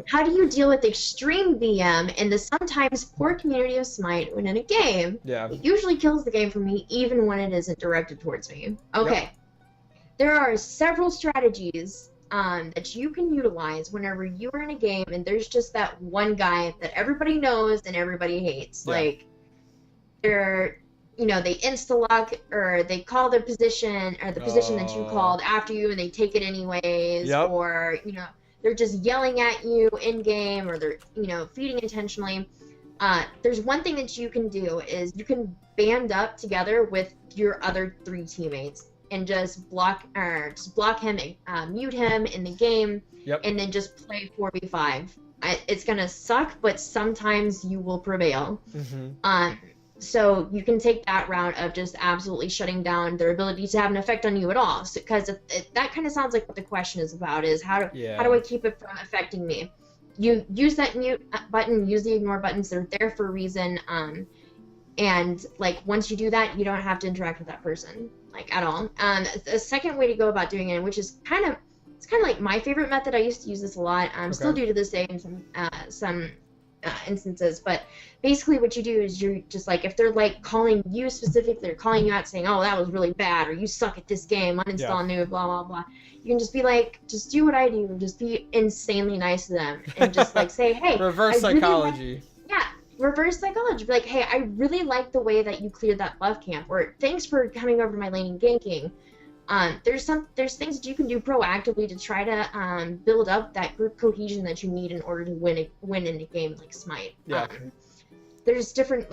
F: How do you deal with extreme VM and the sometimes poor community of Smite when in a game?
E: Yeah.
F: It usually kills the game for me, even when it isn't directed towards me. Okay. Yep. There are several strategies that you can utilize whenever you are in a game and there's just that one guy that everybody knows and everybody hates. Yeah. Like, they insta-lock or they call their position or the position that you called after you and they take it anyways. Yep. Or, they're just yelling at you in-game or they're, feeding intentionally. There's one thing that you can do is you can band up together with your other 3 teammates and just block him, mute him in the game, yep. And then just play 4v5. It's going to suck, but sometimes you will prevail. Mm-hmm. So you can take that route of just absolutely shutting down their ability to have an effect on you at all. Because that kind of sounds like what the question is about, is how do I keep it from affecting me? You use that mute button, use the ignore buttons. They're there for a reason. And like once you do that, you don't have to interact with that person like at all. The second way to go about doing it, which is kind of like my favorite method. I used to use this a lot. Still do to this day in some instances, but basically what you do is you're just like, if they're like calling you specifically or calling you out saying, oh, that was really bad, or you suck at this game, uninstall new, blah blah blah, you can just be like, just do what I do and just be insanely nice to them and just like say, hey,
E: reverse psychology.
F: Reverse psychology. Be like, hey, I really like the way that you cleared that buff camp, or thanks for coming over to my lane and ganking. There's things that you can do proactively to try to build up that group cohesion that you need in order to win in a game like Smite.
E: Yeah.
F: There's different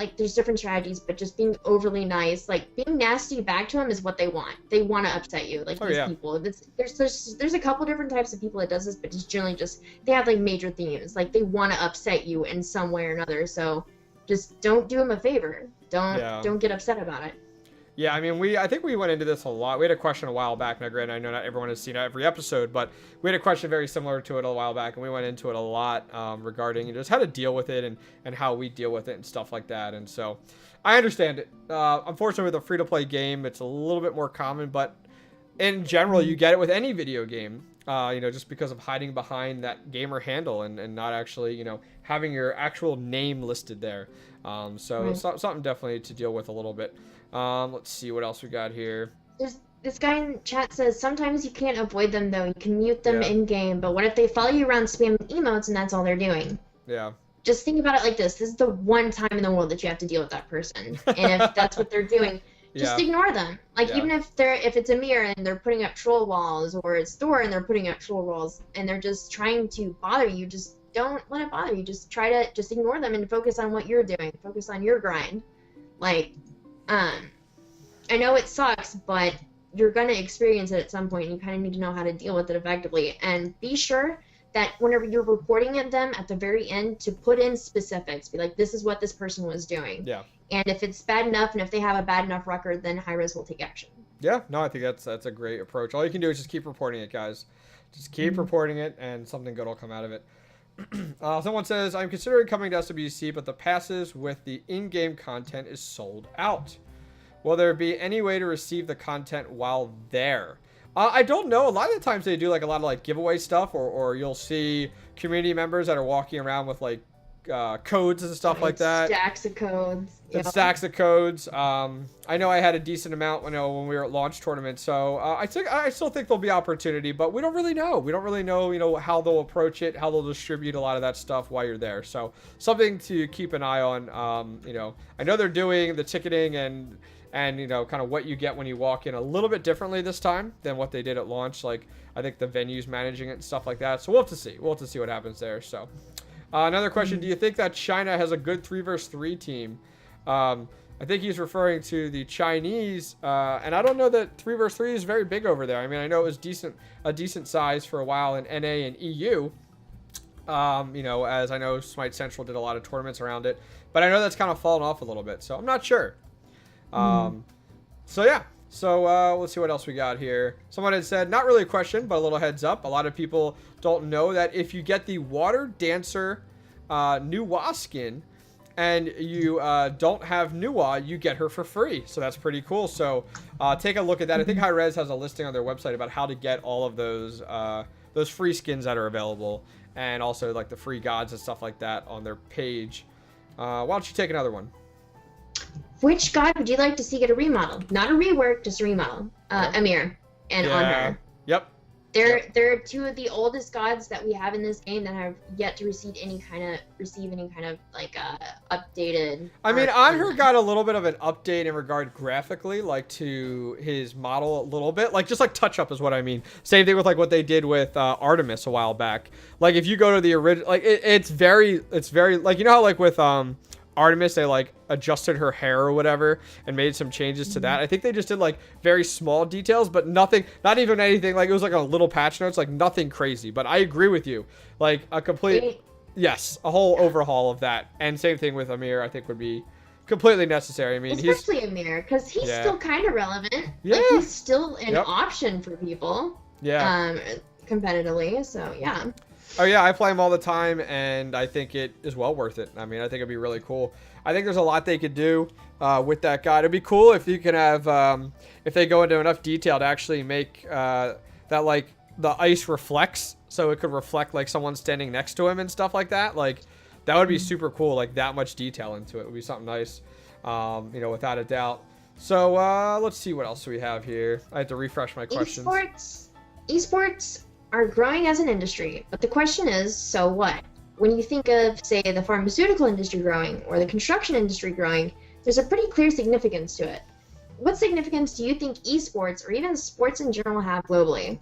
F: strategies, but just being overly nice, like being nasty back to them, is what they want. They want to upset you, like these people. There's a couple different types of people that does this, but it's generally just they have like major themes, like they want to upset you in some way or another. So just don't do them a favor. Don't get upset about it.
E: Yeah, I mean, I think we went into this a lot. We had a question a while back. Now, granted, I know not everyone has seen every episode, but we had a question very similar to it a while back, and we went into it a lot regarding just how to deal with it and how we deal with it and stuff like that. And so I understand it. Unfortunately, with a free-to-play game, it's a little bit more common, but in general, you get it with any video game, just because of hiding behind that gamer handle and not actually, having your actual name listed there. Something definitely to deal with a little bit. Let's see what else we got here.
F: This guy in chat says sometimes you can't avoid them though. You can mute them in game, but what if they follow you around spamming emotes and that's all they're doing?
E: Yeah.
F: Just think about it like this. This is the one time in the world that you have to deal with that person, and if that's what they're doing, just ignore them. Like even if it's a mirror and they're putting up troll walls, or it's Thor and they're putting up troll walls and they're just trying to bother you, just don't let it bother you. Just try to just ignore them and focus on what you're doing. Focus on your grind. Like, I know it sucks, but you're going to experience it at some point, and you kind of need to know how to deal with it effectively. And be sure that whenever you're reporting at them at the very end, to put in specifics. Be like, this is what this person was doing.
E: Yeah.
F: And if it's bad enough, and if they have a bad enough record, then Hi-Res will take action.
E: Yeah, no, I think that's a great approach. All you can do is just keep reporting it, guys. Just keep reporting it, and something good will come out of it. Someone says, I'm considering coming to SWC, but the passes with the in-game content is sold out. Will there be any way to receive the content while there? I don't know. A lot of the times they do like a lot of like giveaway stuff, or you'll see community members that are walking around with like codes and stuff like that.
F: Stacks of codes.
E: And stacks of codes. I know I had a decent amount when we were at launch tournament, so I still think there'll be opportunity, but we don't really know. We don't really know, how they'll approach it, how they'll distribute a lot of that stuff while you're there. So something to keep an eye on. I know they're doing the ticketing and kind of what you get when you walk in a little bit differently this time than what they did at launch. Like I think the venues managing it and stuff like that. So we'll have to see. We'll have to see what happens there. So another question: do you think that China has a good 3-versus-3 team? I think he's referring to the Chinese, and I don't know that 3-versus-3 is very big over there. I mean, I know it was a decent size for a while in NA and EU. As I know Smite Central did a lot of tournaments around it, but I know that's kind of fallen off a little bit, so I'm not sure. So yeah. So let's see what else we got here. Someone had said, not really a question, but a little heads up. A lot of people don't know that if you get the Water Dancer Nuwa skin, and you don't have Nuwa, you get her for free. So that's pretty cool. So take a look at that. I think Hi-Rez has a listing on their website about how to get all of those free skins that are available, and also like the free gods and stuff like that on their page. Why don't you take another one?
F: Which god would you like to see get a remodel? Not a rework, just a remodel. Amir and Honor.
E: Yep.
F: They're two of the oldest gods that we have in this game that have yet to receive any kind of updated.
E: I mean, Anhur got a little bit of an update in regard graphically, like to his model a little bit, like just like touch up is what I mean. Same thing with like what they did with Artemis a while back. Like if you go to the original, like it's very like how like with Artemis they like adjusted her hair or whatever and made some changes to that. I think they just did like very small details, but not even anything like it was like a little patch notes, like nothing crazy. But I agree with you, like a complete a whole overhaul of that. And same thing with Amir, I think would be completely necessary. I mean,
F: especially Amir, because he's still kind of relevant.
E: Yeah,
F: like, he's still an option for people. Yeah, competitively. So yeah.
E: Oh yeah, I play him all the time, and I think it is well worth it. I mean, I think it'd be really cool. I think there's a lot they could do with that guy. It'd be cool if you can have, if they go into enough detail to actually make that like the ice reflects, so it could reflect like someone standing next to him and stuff like that. Like that would be super cool. Like that much detail into it would be something nice, without a doubt. So let's see what else we have here. I have to refresh my questions.
F: Esports are growing as an industry, but the question is, so what? When you think of, say, the pharmaceutical industry growing or the construction industry growing, there's a pretty clear significance to it. What significance do you think esports or even sports in general have globally?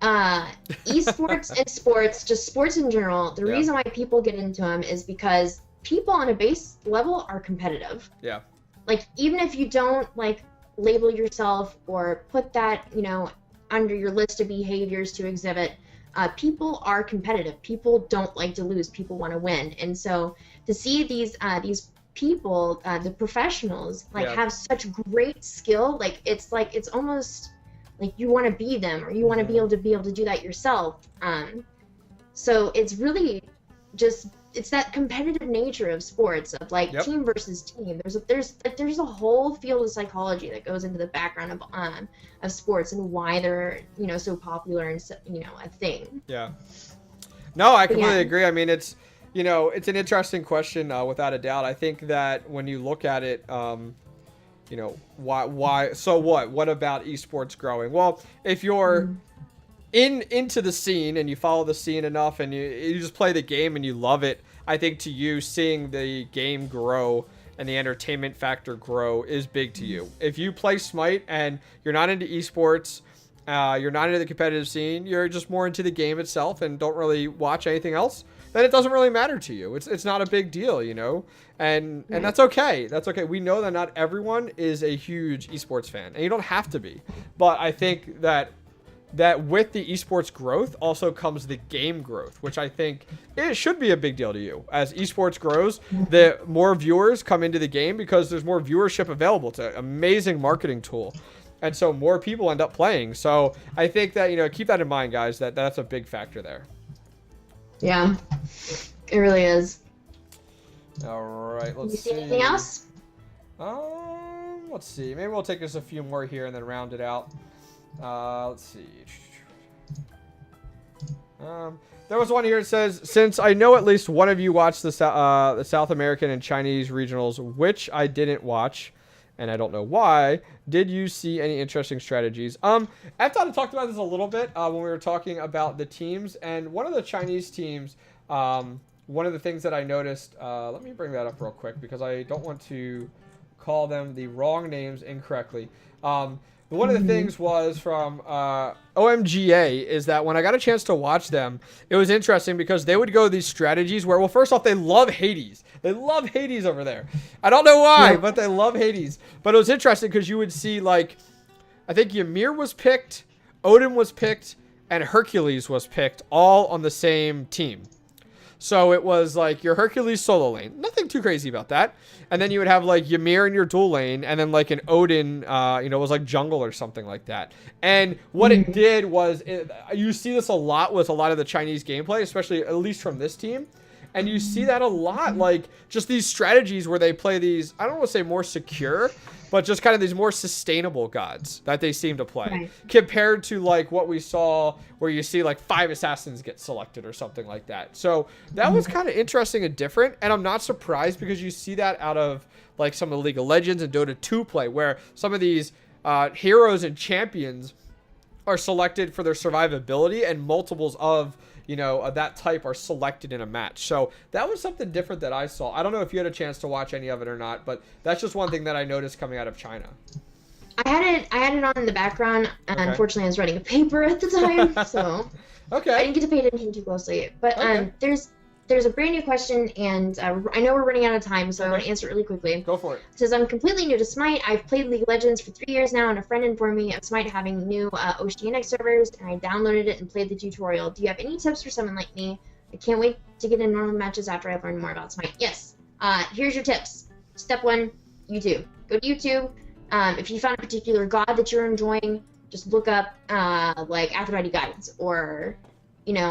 F: Esports and sports, just sports in general, the reason why people get into them is because people on a base level are competitive.
E: Yeah.
F: Like, even if you don't, like, label yourself or put that, under your list of behaviors to exhibit, people are competitive. People don't like to lose. People want to win. And so to see these people, the professionals, have such great skill, it's almost like you want to be them, or you want to be able to do that yourself. So it's really just, it's that competitive nature of sports, of team versus team. There's a whole field of psychology that goes into the background of sports and why they're so popular and a thing.
E: Yeah. No, I completely agree. I mean, it's it's an interesting question without a doubt. I think that when you look at it, why? So what? What about esports growing? Well, if you're into the scene and you follow the scene enough and you just play the game and you love it, I think to you, seeing the game grow and the entertainment factor grow is big to you. If you play Smite and you're not into esports, you're not into the competitive scene, you're just more into the game itself and don't really watch anything else, then it doesn't really matter to you. It's not a big deal, and that's okay. That's okay. We know that not everyone is a huge esports fan, and you don't have to be. But I think that with the esports growth also comes the game growth, which I think it should be a big deal to you. As esports grows, the more viewers come into the game because there's more viewership available. It's an amazing marketing tool. And so more people end up playing. So I think that, keep that in mind, guys, that's a big factor there.
F: Yeah, it really is.
E: All right, let's see.
F: Anything else?
E: Let's see. Maybe we'll take just a few more here and then round it out. Let's see. There was one here that says, since I know at least one of you watched the South American and Chinese regionals, which I didn't watch, and I don't know why, did you see any interesting strategies? I thought I talked about this a little bit when we were talking about the teams, and one of the Chinese teams, one of the things that I noticed, let me bring that up real quick because I don't want to call them the wrong names incorrectly. One of the things was from OMGA is that when I got a chance to watch them, it was interesting because they would go these strategies where, well, first off, they love Hades. They love Hades over there. I don't know why, but they love Hades. But it was interesting because you would see, like, I think Ymir was picked, Odin was picked, and Hercules was picked all on the same team. So it was like your Hercules solo lane. Nothing too crazy about that. And then you would have like Ymir in your dual lane, and then like an Odin, was like jungle or something like that. And what it did was, you see this a lot with a lot of the Chinese gameplay, especially at least from this team. And you see that a lot, like just these strategies where they play these, I don't want to say more secure, but just kind of these more sustainable gods that they seem to play, compared to like what we saw where you see like 5 assassins get selected or something like that. So that was kind of interesting and different. And I'm not surprised because you see that out of like some of the League of Legends and Dota 2 play, where some of these heroes and champions are selected for their survivability, and multiples of that type are selected in a match. So that was something different that I saw. I don't know if you had a chance to watch any of it or not, but that's just one thing that I noticed coming out of China.
F: I had it on in the background.
E: Okay.
F: Unfortunately, I was writing a paper at the time, so
E: okay.
F: I didn't get to pay attention too closely. But there's a brand new question, and I know we're running out of time, so I want to answer it really quickly.
E: Go for it.
F: It says, I'm completely new to Smite. I've played League of Legends for 3 years now, and a friend informed me of Smite having new Oceanic servers, and I downloaded it and played the tutorial. Do you have any tips for someone like me? I can't wait to get in normal matches after I've learned more about Smite. Yes. Here's your tips. Step 1, YouTube. Go to YouTube. If you found a particular god that you're enjoying, just look up like Aphrodite guides, or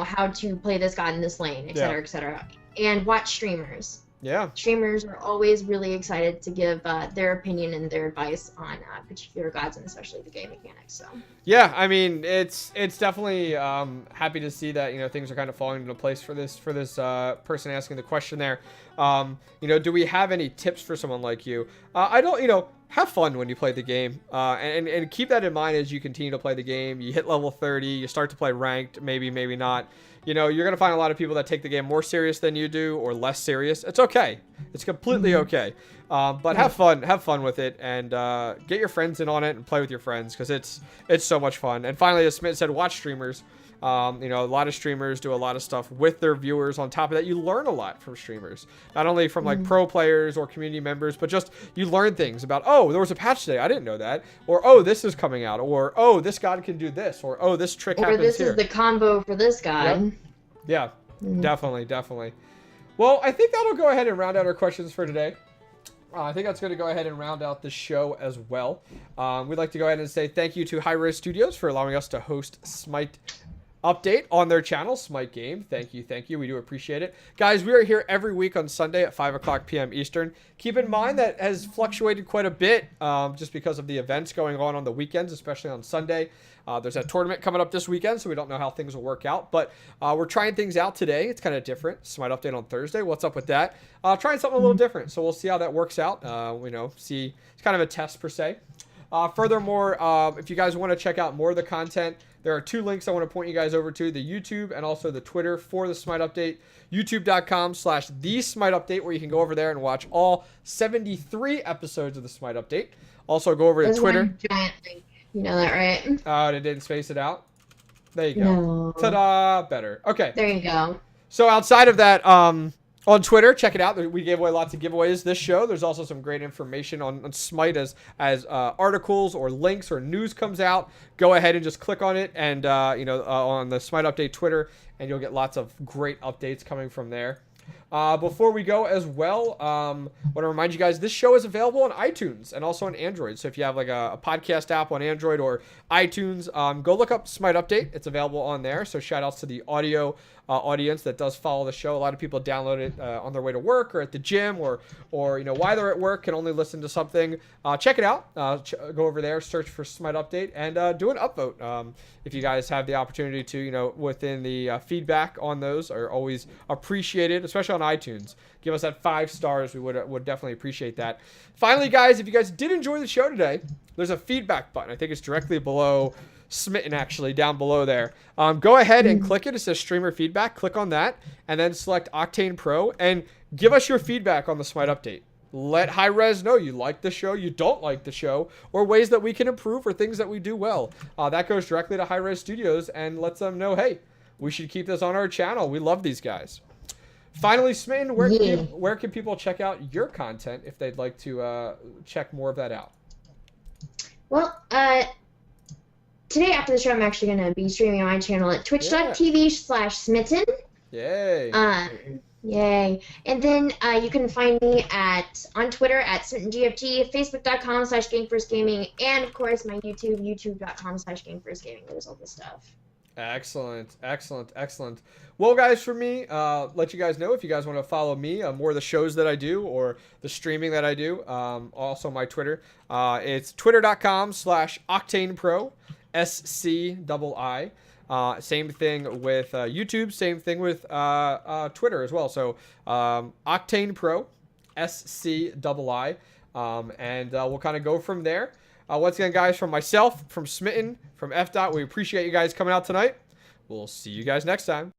F: how to play this god in this lane, etc., etc. And watch streamers. Yeah. Streamers are always really excited to give their opinion and their advice on particular gods, and especially the game mechanics. So. Yeah, I mean, it's definitely happy to see that things are kind of falling into place for this person asking the question there. Do we have any tips for someone like you? I don't. Have fun when you play the game, and keep that in mind as you continue to play the game. You hit level 30, you start to play ranked, maybe not. You're going to find a lot of people that take the game more serious than you do, or less serious. It's okay. It's completely okay. But have fun with it, and get your friends in on it and play with your friends, because it's so much fun. And finally, as Smith said, watch streamers. A lot of streamers do a lot of stuff with their viewers. On top of that, you learn a lot from streamers, not only from like pro players or community members, but just you learn things about, oh, there was a patch today, I didn't know that, or oh, this is coming out, or oh, this god can do this, or oh, this trick happens here. Or this is the combo for this god. Yep. Yeah, definitely. Well, I think that'll go ahead and round out our questions for today. I think that's going to go ahead and round out the show as well. We'd like to go ahead and say thank you to Hi-Res Studios for allowing us to host Smite Update on their channel, Smite Game. Thank you. We do appreciate it. Guys, we are here every week on Sunday at 5 o'clock p.m. Eastern. Keep in mind that has fluctuated quite a bit just because of the events going on the weekends, especially on Sunday. There's a tournament coming up this weekend, so we don't know how things will work out. But we're trying things out today. It's kind of different. Smite Update on Thursday. What's up with that? Trying something a little different. So we'll see how that works out. See, it's kind of a test per se. Furthermore, if you guys want to check out more of the content, there are 2 links I want to point you guys over to, the YouTube and also the Twitter for the Smite Update. YouTube.com/TheSmiteUpdate, where you can go over there and watch all 73 episodes of the Smite Update. Also go over to Twitter. One giant link. You know that, right? Oh, they didn't space it out? There you go. No. Ta-da! Better. Okay. There you go. So outside of that, on Twitter, check it out. We gave away lots of giveaways this show. There's also some great information on Smite as articles or links or news comes out. Go ahead and just click on it, and on the Smite Update Twitter, and you'll get lots of great updates coming from there.
E: Before we go as well, want to remind you guys, this show is available on iTunes and also on Android. So if you have like a podcast app on Android or iTunes, go look up SmiteUpdate. It's available on there. So shout outs to the audio audience that does follow the show. A lot of people download it on their way to work or at the gym or while they're at work, can only listen to something. Check it out. Go over there, search for SmiteUpdate, and do an upvote. If you guys have the opportunity to, within the feedback on those are always appreciated, especially on iTunes. Give us that 5 stars. We would definitely appreciate that. Finally, guys, if you guys did enjoy the show today, there's a feedback button. I think it's directly below Smitten, actually, down below there. Go ahead and click it. It says streamer feedback. Click on that and then select Octane Pro and give us your feedback on the Smite update. Let Hi-Rez know you like the show, you don't like the show, or ways that we can improve or things that we do well. That goes directly to Hi-Rez Studios and lets them know, hey, we should keep this on our channel. We love these guys. Finally, Smitten, where can people check out your content if they'd like to check more of that out? Well,
F: today after the show, I'm actually going to be streaming on my channel at twitch.tv/smitten.
E: Yay.
F: Yay. And then you can find me on Twitter at SmittenGFG, Facebook.com/GangFirstGaming, and of course my YouTube, YouTube.com/GangFirstGaming. There's all this stuff.
E: Excellent, excellent, excellent. Well, guys, for me, let you guys know if you guys want to follow me, more of the shows that I do or the streaming that I do. Also my Twitter. It's twitter.com/OctanePro, SCII. Same thing with YouTube, same thing with Twitter as well. So Octane Pro, SCII, and we'll kind of go from there. Once again, guys, from myself, from Smitten, from F. we appreciate you guys coming out tonight. We'll see you guys next time.